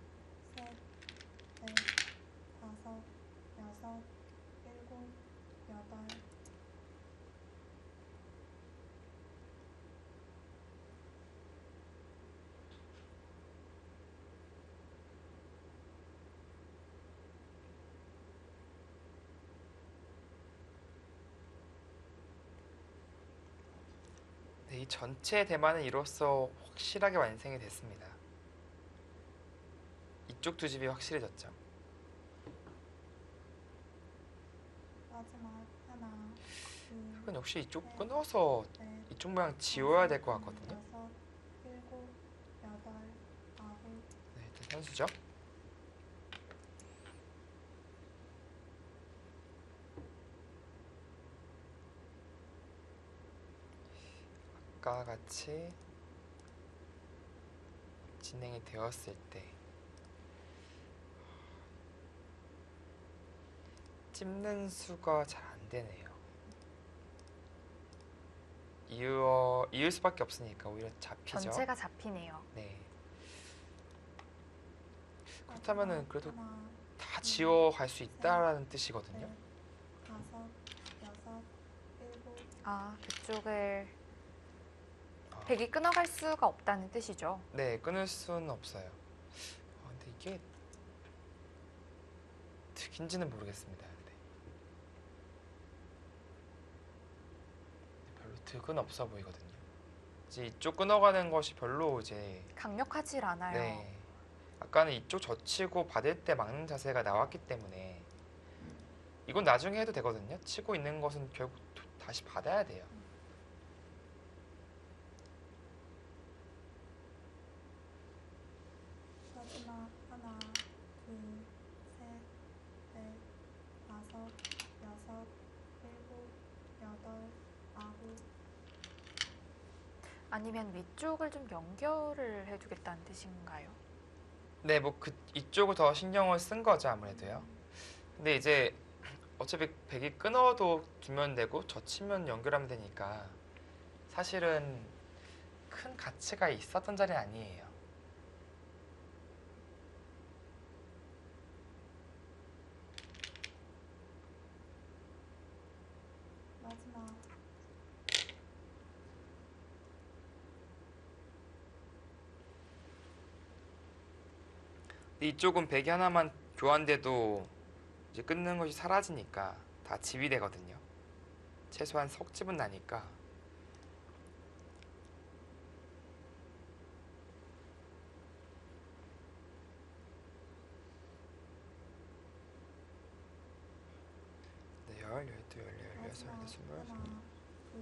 셋, 넷, 다섯, 여섯, 일곱, 여덟. 네, 이 전체 대만은 이로써 확실하게 완성이 됐습니다. 이쪽 두 집이 확실해졌죠. 마지막 하나, 둘, 이건 역시 이쪽 끊어서 넷, 이쪽 모양 지워야 될 것 같거든요. 여섯, 일곱, 여덟, 아홉. 네, 일단 선수죠. 아까 같이 진행이 되었을 때 찝는 수가 잘 안 되네요. 이을 수밖에 없으니까 오히려 잡히죠. 전체가 잡히네요. 네. 그렇다면은 그래도 하나, 다 지워갈 수 있다라는 뜻이거든요. 넷, 다섯, 여섯, 일곱. 아, 그쪽을 아, 백이 끊어갈 수가 없다는 뜻이죠. 네, 끊을 수는 없어요. 근데 이게 득인지는 모르겠습니다. 근데 별로 득은 없어 보이거든요. 이제 이쪽 끊어가는 것이 별로 이제 강력하질 않아요. 네. 아까는 이쪽 젖히고 받을 때 막는 자세가 나왔기 때문에 이건 나중에 해도 되거든요. 치고 있는 것은 결국 다시 받아야 돼요. 마지막 하나, 둘, 셋, 넷, 다섯, 여섯, 일곱, 여덟, 아홉. 아니면 위쪽을 좀 연결을 해두겠다는 뜻인가요? 네, 뭐 이쪽을 더 신경을 쓴 거죠, 아무래도요. 근데 이제 어차피 백이 끊어도 두면 되고 젖히면 연결하면 되니까 사실은 큰 가치가 있었던 자리는 아니에요. 마지막 근데 이쪽은 백이 하나만 교환돼도 이제 끊는 것이 사라지니까 다 집이 되거든요. 최소한 석집은 나니까. 네, 열, 열두, 열네, 열여섯, 마지막 열여섯, 스물, 하나, 둘,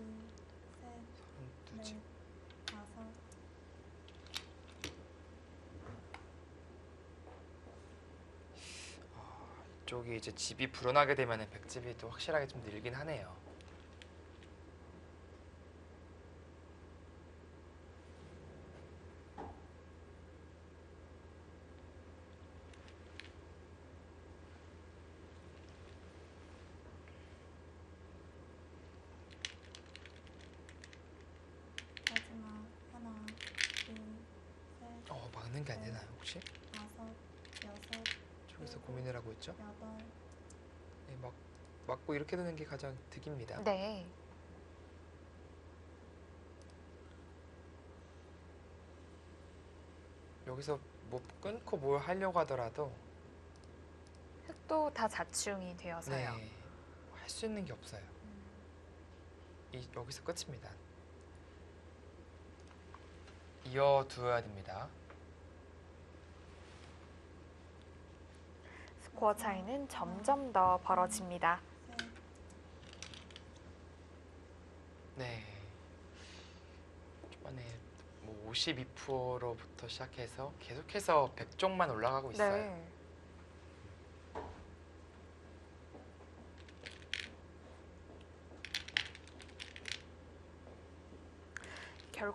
셋, 서른두 집. 넷, 다섯. 이쪽이 이제 집이 불어나게 되면 백집이 또 확실하게 좀 늘긴 하네요. 마지막 하나, 둘, 셋, 막는 게 안 되나요, 혹시? 다섯, 여섯, 저기서 고민을 하고 있죠? 여덟. 네, 막고 이렇게 되는 게 가장 득입니다. 네. 여기서 뭐 끊고 뭘 하려고 하더라도 흙도 다 자충이 되어서요. 네, 할 수 있는 게 없어요. 여기서 끝입니다. 이어두어야 됩니다. 스코어 차이는 점점 더 벌어집니다. 셋, 네. 초반에 뭐 52%부터 시작해서 계속해서 100쪽만 올라가고 있어요. 네.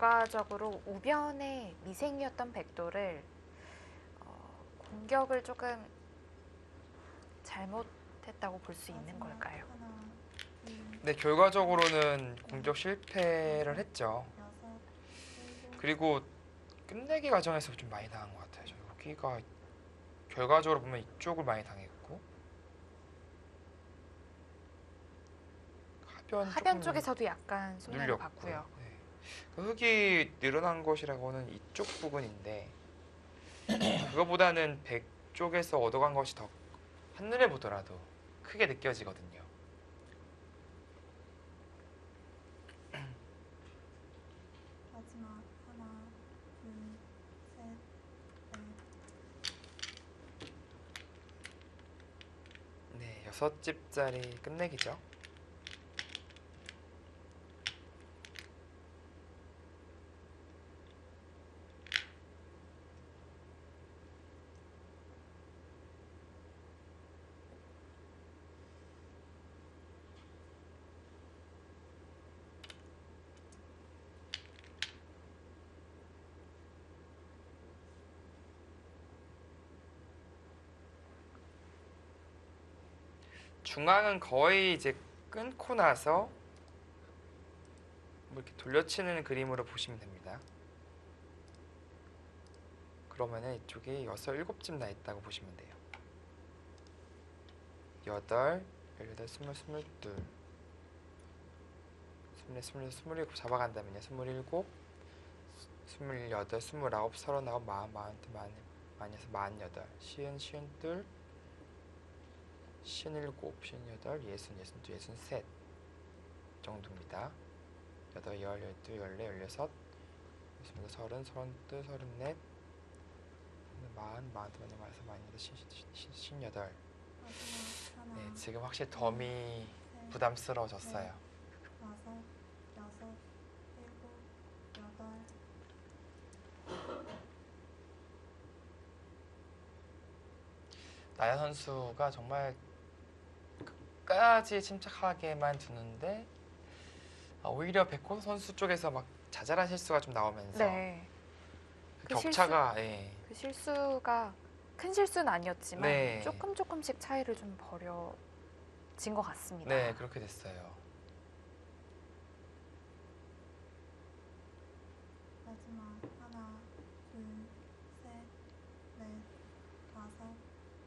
결과적으로 우변의 미생이었던 백도를 공격을 조금 잘못했다고 볼 수 있는 마지막 걸까요? 하나, 둘, 네, 결과적으로는 공격 실패를 했죠. 여섯, 일곱, 그리고 끝내기 과정에서 좀 많이 당한 것 같아요. 저 여기가 결과적으로 보면 이쪽을 많이 당했고 하변 조금 쪽에서도 약간 손해를 눌렸고요. 봤고요. 네. 그 흙이 늘어난 것이라고는 이쪽 부분인데 그거보다는 백 쪽에서 얻어간 것이 더 한눈에 보더라도 크게 느껴지거든요. 마지막 하나, 둘, 셋, 넷, 네, 6집짜리 끝내기죠. 중앙은 거의 이제 끊고 나서 뭐 이렇게 돌려치는 그림으로 보시면 됩니다. 그러면은 이쪽이 6, 7집 나 있다고 보시면 돼요. 8, 18, 20, 22, 24, 25, 27 잡아간다면요. 27, 28, 29, 30, 39, 40, 40, 48, 50, 52, 57, 58, 60, 62, 63 정도입니다. 8, 10, 12, 14, 16, 30, 32, 34, 58, 마지막 하나, 네, 지금 확실히 덤이 셋, 부담스러워졌어요. 다섯, 여섯, 일곱, 여덟, 나야 선수가 정말 끝까지 침착하게만 두는데 오히려 백호 선수 쪽에서 막 자잘한 실수가 좀 나오면서 네. 그 격차가 예. 그 실수가 큰 실수는 아니었지만 네. 조금씩 차이를 좀 벌어진 것 같습니다. 네, 그렇게 됐어요. 마지막 하나, 둘, 셋, 넷, 다섯,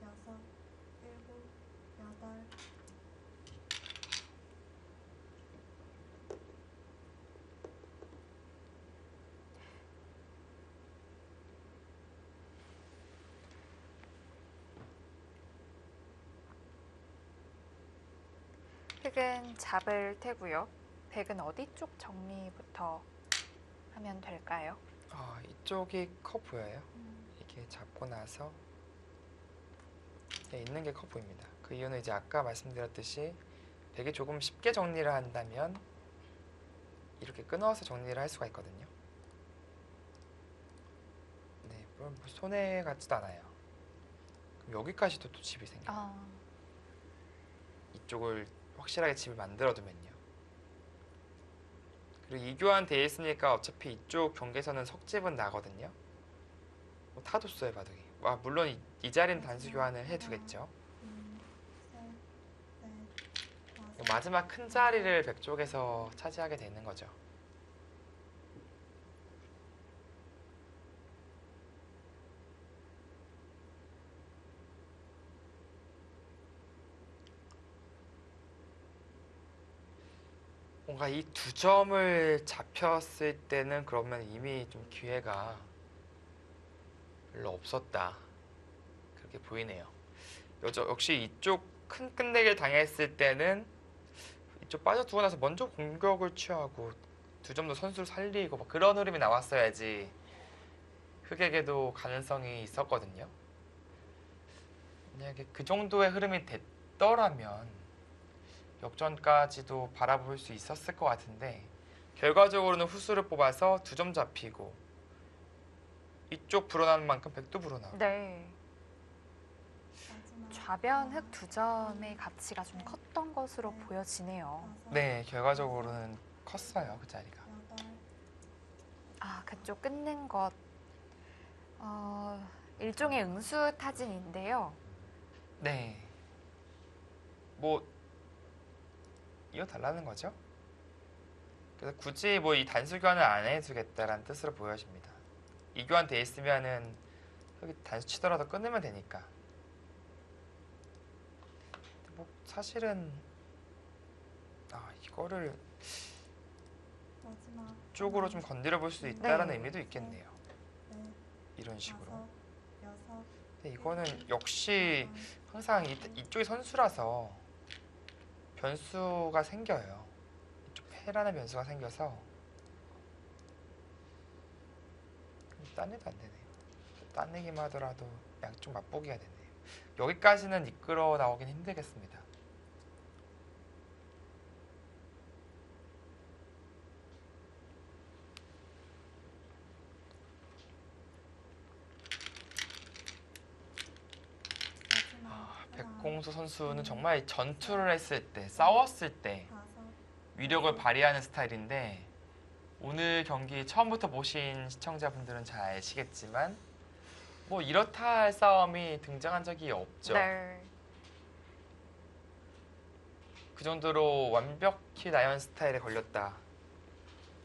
여섯, 일곱, 여덟, 흙은 잡을 테고요. 백은 어디 쪽 정리부터 하면 될까요? 이쪽이 커 보여요. 이게 잡고 나서 있는 게 커 보입니다. 그 이유는 이제 아까 말씀드렸듯이 백이 조금 쉽게 정리를 한다면 이렇게 끊어서 정리를 할 수가 있거든요. 네, 뭐 손해 같지도 않아요. 그럼 여기까지도 또 집이 생겨요. 이쪽을 확실하게 집을 만들어두면요. 그리고 이교환 돼 있으니까 어차피 이쪽 경계선은 석집은 나거든요. 뭐 타뒀어요, 바둑이. 물론 이 자리는 단수 교환을 해두겠죠. 둘, 셋, 넷, 다섯, 마지막 큰 자리를 백 쪽에서 차지하게 되는 거죠. 뭔가 이 두 점을 잡혔을 때는 그러면 이미 좀 기회가 별로 없었다. 그렇게 보이네요. 역시 이쪽 큰 끝내기를 당했을 때는 이쪽 빠져두고 나서 먼저 공격을 취하고 두 점도 선수를 살리고 막 그런 흐름이 나왔어야지 흑에게도 가능성이 있었거든요. 만약에 그 정도의 흐름이 됐더라면 역전까지도 바라볼 수 있었을 것 같은데 결과적으로는 후수를 뽑아서 두 점 잡히고 이쪽 불어나는 만큼 백도 불어나고 네. 마지막 좌변 하나, 흙 두 점의 가치가 좀 컸던 것으로 보여지네요. 다섯, 네, 결과적으로는 컸어요, 그 자리가. 여덟, 아, 그쪽 끊는 것. 일종의 응수 타진인데요. 네. 뭐 이어달라는 거죠. 그래서 굳이 뭐 이 단수 교환을 안 해주겠다라는 뜻으로 보여집니다. 이 교환 돼 있으면은 여기 단수 치더라도 끊으면 되니까. 뭐 사실은 이거를 마지막 쪽으로 좀 건드려 볼 수 있다라는 네. 의미도 있겠네요. 넷, 이런 식으로. 다섯, 여섯, 근데 이거는 역시 항상 이쪽이 선수라서 변수가 생겨요. 이쪽 패라는 변수가 생겨서 따내도 안 되네요. 따내기만 하더라도 양쪽 맛보기가 되네요. 여기까지는 이끌어 나오긴 힘들겠습니다. 마지막 하나, 백공수 선수는 정말 전투를 했을 때, 싸웠을 때 다섯, 위력을 발휘하는 스타일인데 오늘 경기 처음부터 보신 시청자분들은 잘 아시겠지만 뭐 이렇다 할 싸움이 등장한 적이 없죠. 네. 그 정도로 완벽히 나연 스타일에 걸렸다라고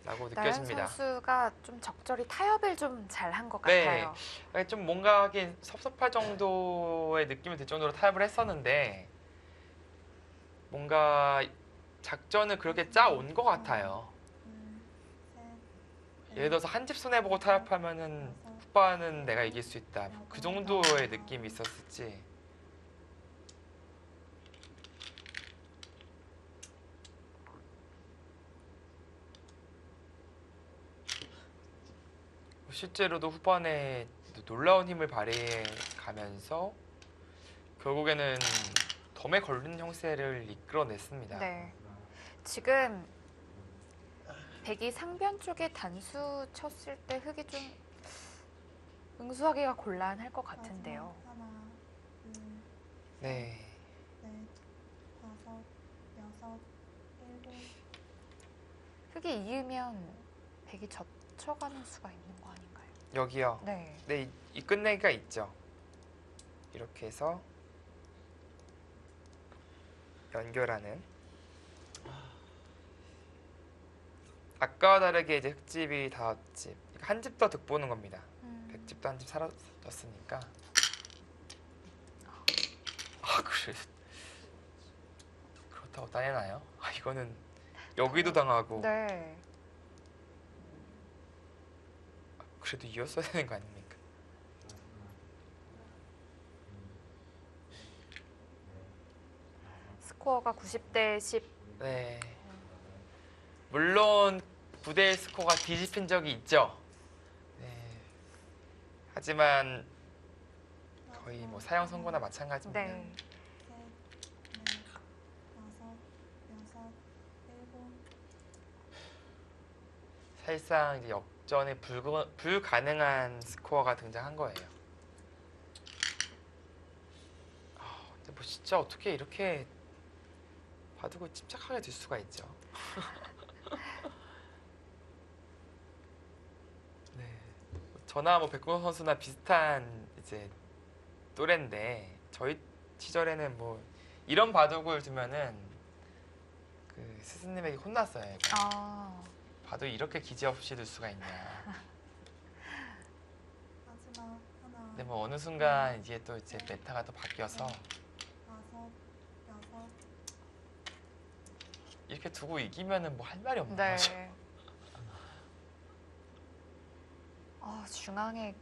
나연 느껴집니다. 선수가 좀 적절히 타협을 좀 잘한 것 네. 같아요. 좀 뭔가 하긴 섭섭할 정도의 느낌이 들 정도로 타협을 했었는데 뭔가 작전을 그렇게 짜온 것 같아요. 둘, 셋, 예를 들어서 한 집 손해보고 타협하면은 후반은 내가 이길 수 있다. 그 정도의 느낌이 있었을지. 실제로도 후반에 놀라운 힘을 발휘해 가면서 결국에는 덤에 걸린 형세를 이끌어냈습니다. 네. 지금 백이 상변 쪽에 단수 쳤을 때 흙이 좀 응수하기가 곤란할 것 같은데요. 마지막 하나, 둘, 네. 넷, 다섯, 여섯, 일곱, 흙이 이으면 백이 젖혀가는 수가 있는 거 아닌가요? 여기요. 네. 네, 이 끝내기가 있죠. 이렇게 해서 연결하는. 아까와 다르게 이제 흙집이 5집, 한 집 더 득보는 겁니다. 백집도 한 집 사라졌으니까. 그래. 그렇다고 따내나요? 이거는 여기도 당하고. 네. 그래도 이었어야 되는 거 아닙니까? 스코어가 90대 10. 네. 물론 9대1 스코어가 뒤집힌 적이 있죠. 네. 하지만 거의 뭐 사형 선고나 마찬가지입니다. 네. 셋, 넷, 다섯, 여섯, 일곱, 사실상 이제 역전에 불가능한 스코어가 등장한 거예요. 근데 뭐 진짜 어떻게 이렇게 바둑을 침착하게 들 수가 있죠. 네. 저나 뭐 백공선 선수나 비슷한 이제 또래인데 저희 시절에는 뭐 이런 바둑을 두면은 그 스승님에게 혼났어요. 아, 바둑 이렇게 기지 없이 둘 수가 있냐. 마지막 하나, 근데 뭐 어느 순간 이제 또 이제 메타가 또 바뀌어서 다섯, 여섯, 이렇게 두고 이기면은 뭐 할 말이 없는 거죠. 네. 중앙에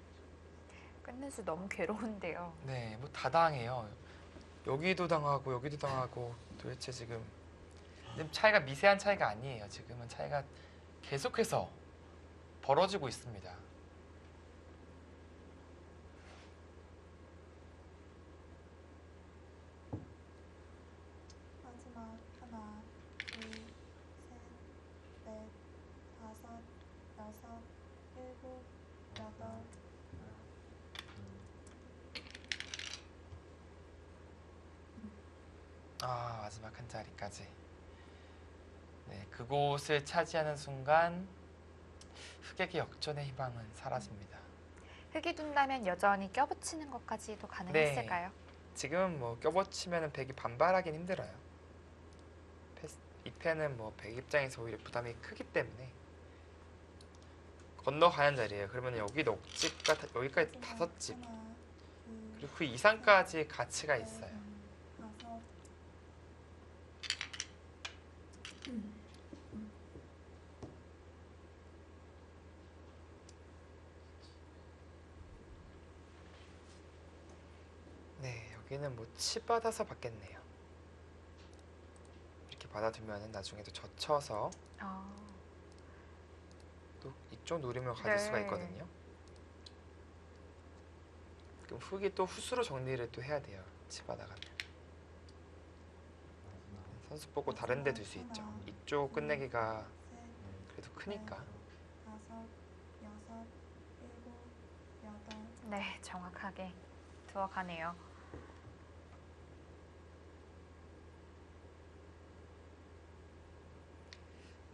끝낸 수 너무 괴로운데요. 네, 뭐 다 당해요. 여기도 당하고 여기도 당하고 도대체 지금 차이가 미세한 차이가 아니에요. 지금은 차이가 계속해서 벌어지고 있습니다. 마지막 하나, 둘, 셋, 넷, 다섯, 여섯, 일곱, 여덟, 마지막 한 자리까지. 네, 그곳을 차지하는 순간 흑액의 역전의 희망은 사라집니다. 흙이 둔다면 여전히 껴붙이는 것까지도 가능했을까요? 지금은 뭐 껴붙이면은 백이 반발하긴 힘들어요. 이 패는 뭐 백 입장에서 오히려 부담이 크기 때문에 건너가는 자리예요. 그러면 여기 녹집과 여기까지 마지막 5집 하나, 둘, 그리고 그 이상까지 가치가 있어요. 다섯, 네, 여기는 뭐 치 받아서 받겠네요. 이렇게 받아두면은 나중에 또 젖혀서 아, 또 이쪽 누리면 가질 수가 네. 있거든요. 그럼 흙이 또 훗으로 정리를 또 해야 돼요. 치 받아가면 선수 뽑고 다른 데 둘 수 있죠. 이쪽 끝내기가 셋, 그래도 크니까. 다섯, 여섯, 일곱, 여덟, 네, 정확하게 들어가네요.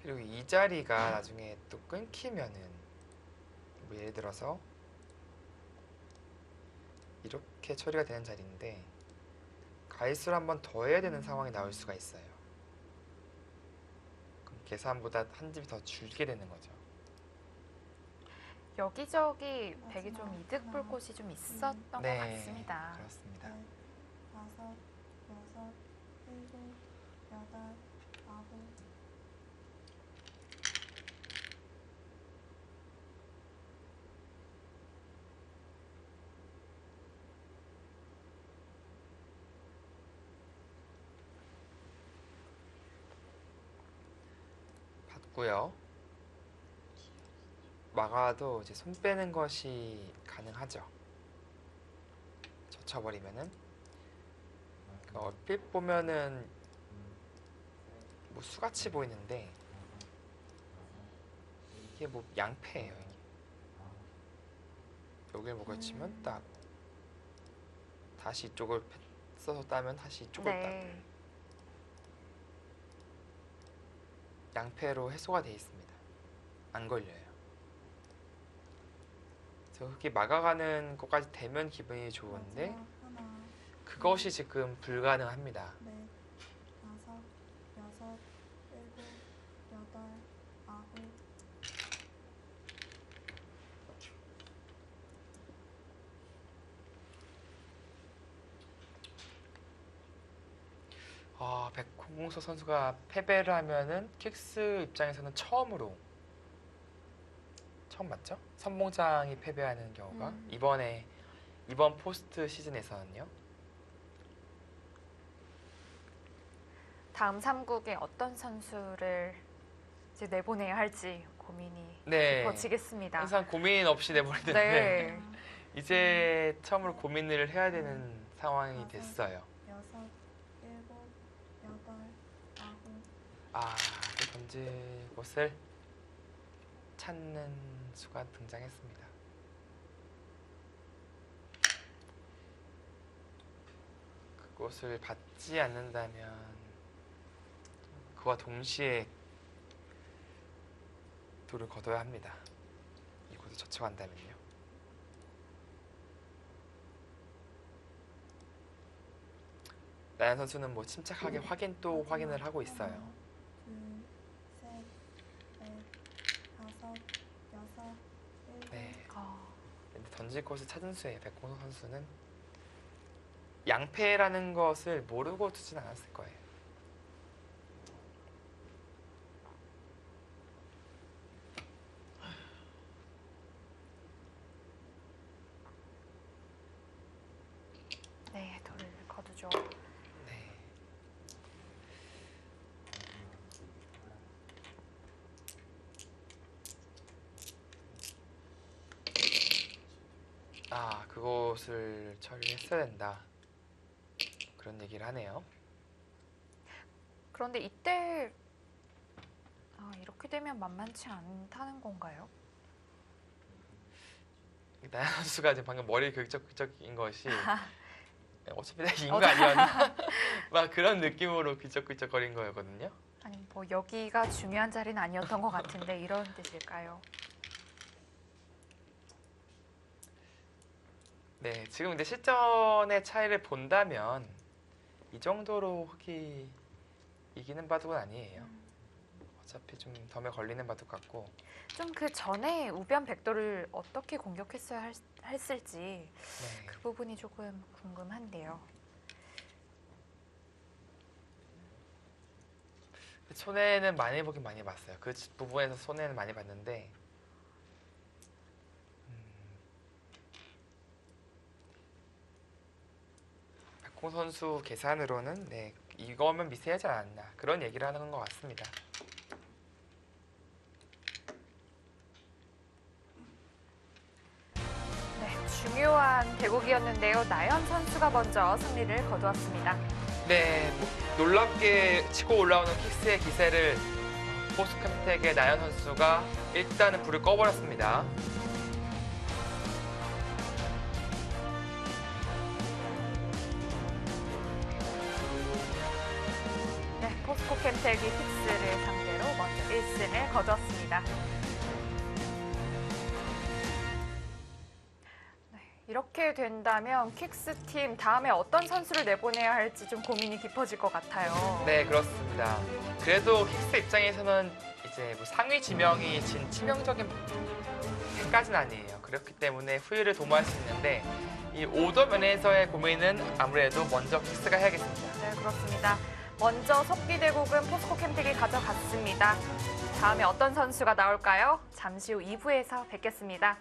그리고 이 자리가 나중에 또 끊기면은 뭐 예를 들어서 이렇게 처리가 되는 자리인데 가일수를 한 번 더 해야 되는 상황이 나올 수가 있어요. 그럼 계산보다 한 집이 더 줄게 되는 거죠. 여기저기 백이 좀 마지막 이득 볼 하나, 곳이 좀 있었던 것 네, 같습니다. 그렇습니다. 넷, 다섯, 여섯, 일곱, 여덟, 아홉, 받고요. 막아도 이제 손 빼는 것이 가능하죠. 젖혀버리면은 얼핏 보면은 뭐 수같이 보이는데 이게 뭐 양패예요. 이게. 여길 먹을 치면 따고 다시 이쪽을 써서 따면 다시 이쪽을 따고 네, 양패로 해소가 돼 있습니다. 안 걸려요. 그래서 흙이 막아가는 것까지 되면 기분이 좋은데 마지막 하나, 그것이 지금 불가능합니다. 넷, 다섯, 여섯, 일곱, 여덟, 아홉, 백홍서 선수가 패배를 하면은 킥스 입장에서는 처음 맞죠? 선봉장이 패배하는 경우가 이번 포스트 시즌에서는요. 다음 3국에 어떤 선수를 이제 내보내야 할지 고민이 네, 깊어지겠습니다. 항상 고민 없이 내보내는데 네, 이제 처음으로 고민을 해야 되는 상황이 됐어요. 여섯, 일곱, 여덟, 아홉, 그 던질 곳을 찾는 수가 등장했습니다. 그곳을 받지 않는다면 그와 동시에 돌을 거둬야 합니다. 이곳을 젖혀간다면요. 나연 선수는 뭐 침착하게 확인을 하고 있어요. 하나, 둘, 셋, 넷, 다섯, 여섯, 일곱, 네. 어, 근데 던질 곳을 찾은 수에 백홍석 선수는 양패라는 것을 모르고 두진 않았을 거예요. 네, 돌을 거두죠. 네. 그것을 처리했어야 된다. 그런 얘기를 하네요. 그런데 이때 이렇게 되면 만만치 않다는 건가요? 나연 선수가 지금 방금 머리 긁적긁적인 것이 어차피 내가 이긴 거 아니었나? 막 그런 느낌으로 긁적긁적거린 거였거든요. 아니 뭐 여기가 중요한 자리는 아니었던 것 같은데 이런 뜻일까요? 네, 지금 근데 실전의 차이를 본다면 이 정도로 흑이 이기는 바둑은 아니에요. 어차피 좀 덤에 걸리는 바둑 같고. 좀 그 전에 우변 백도를 어떻게 공격했어야 했을지 네. 그 부분이 조금 궁금한데요. 손해는 많이 보긴 많이 봤어요. 그 부분에서 손해는 많이 봤는데 박홍 선수 계산으로는 네, 이거면 미세하지 않았나 그런 얘기를 하는 것 같습니다. 네, 중요한 대국이었는데요. 나연 선수가 먼저 승리를 거두었습니다. 네, 뭐, 놀랍게 치고 올라오는 킥스의 기세를 포스카텍의 나연 선수가 일단은 불을 꺼버렸습니다. 네, 포스코 캠텍이 킥스를 상대로 먼저 1승을 거두었습니다. 네, 이렇게 된다면 킥스 팀 다음에 어떤 선수를 내보내야 할지 좀 고민이 깊어질 것 같아요. 네, 그렇습니다. 그래도 킥스 입장에서는 이제 뭐 상위 지명이 진 치명적인 패까지는 아니에요. 그렇기 때문에 후위를 도모할 수 있는데 이 오더 면에서의 고민은 아무래도 먼저 킥스가 해야겠습니다. 네, 그렇습니다. 먼저 속기대국은 포스코 캠텍이 가져갔습니다. 다음에 어떤 선수가 나올까요? 잠시 후 2부에서 뵙겠습니다.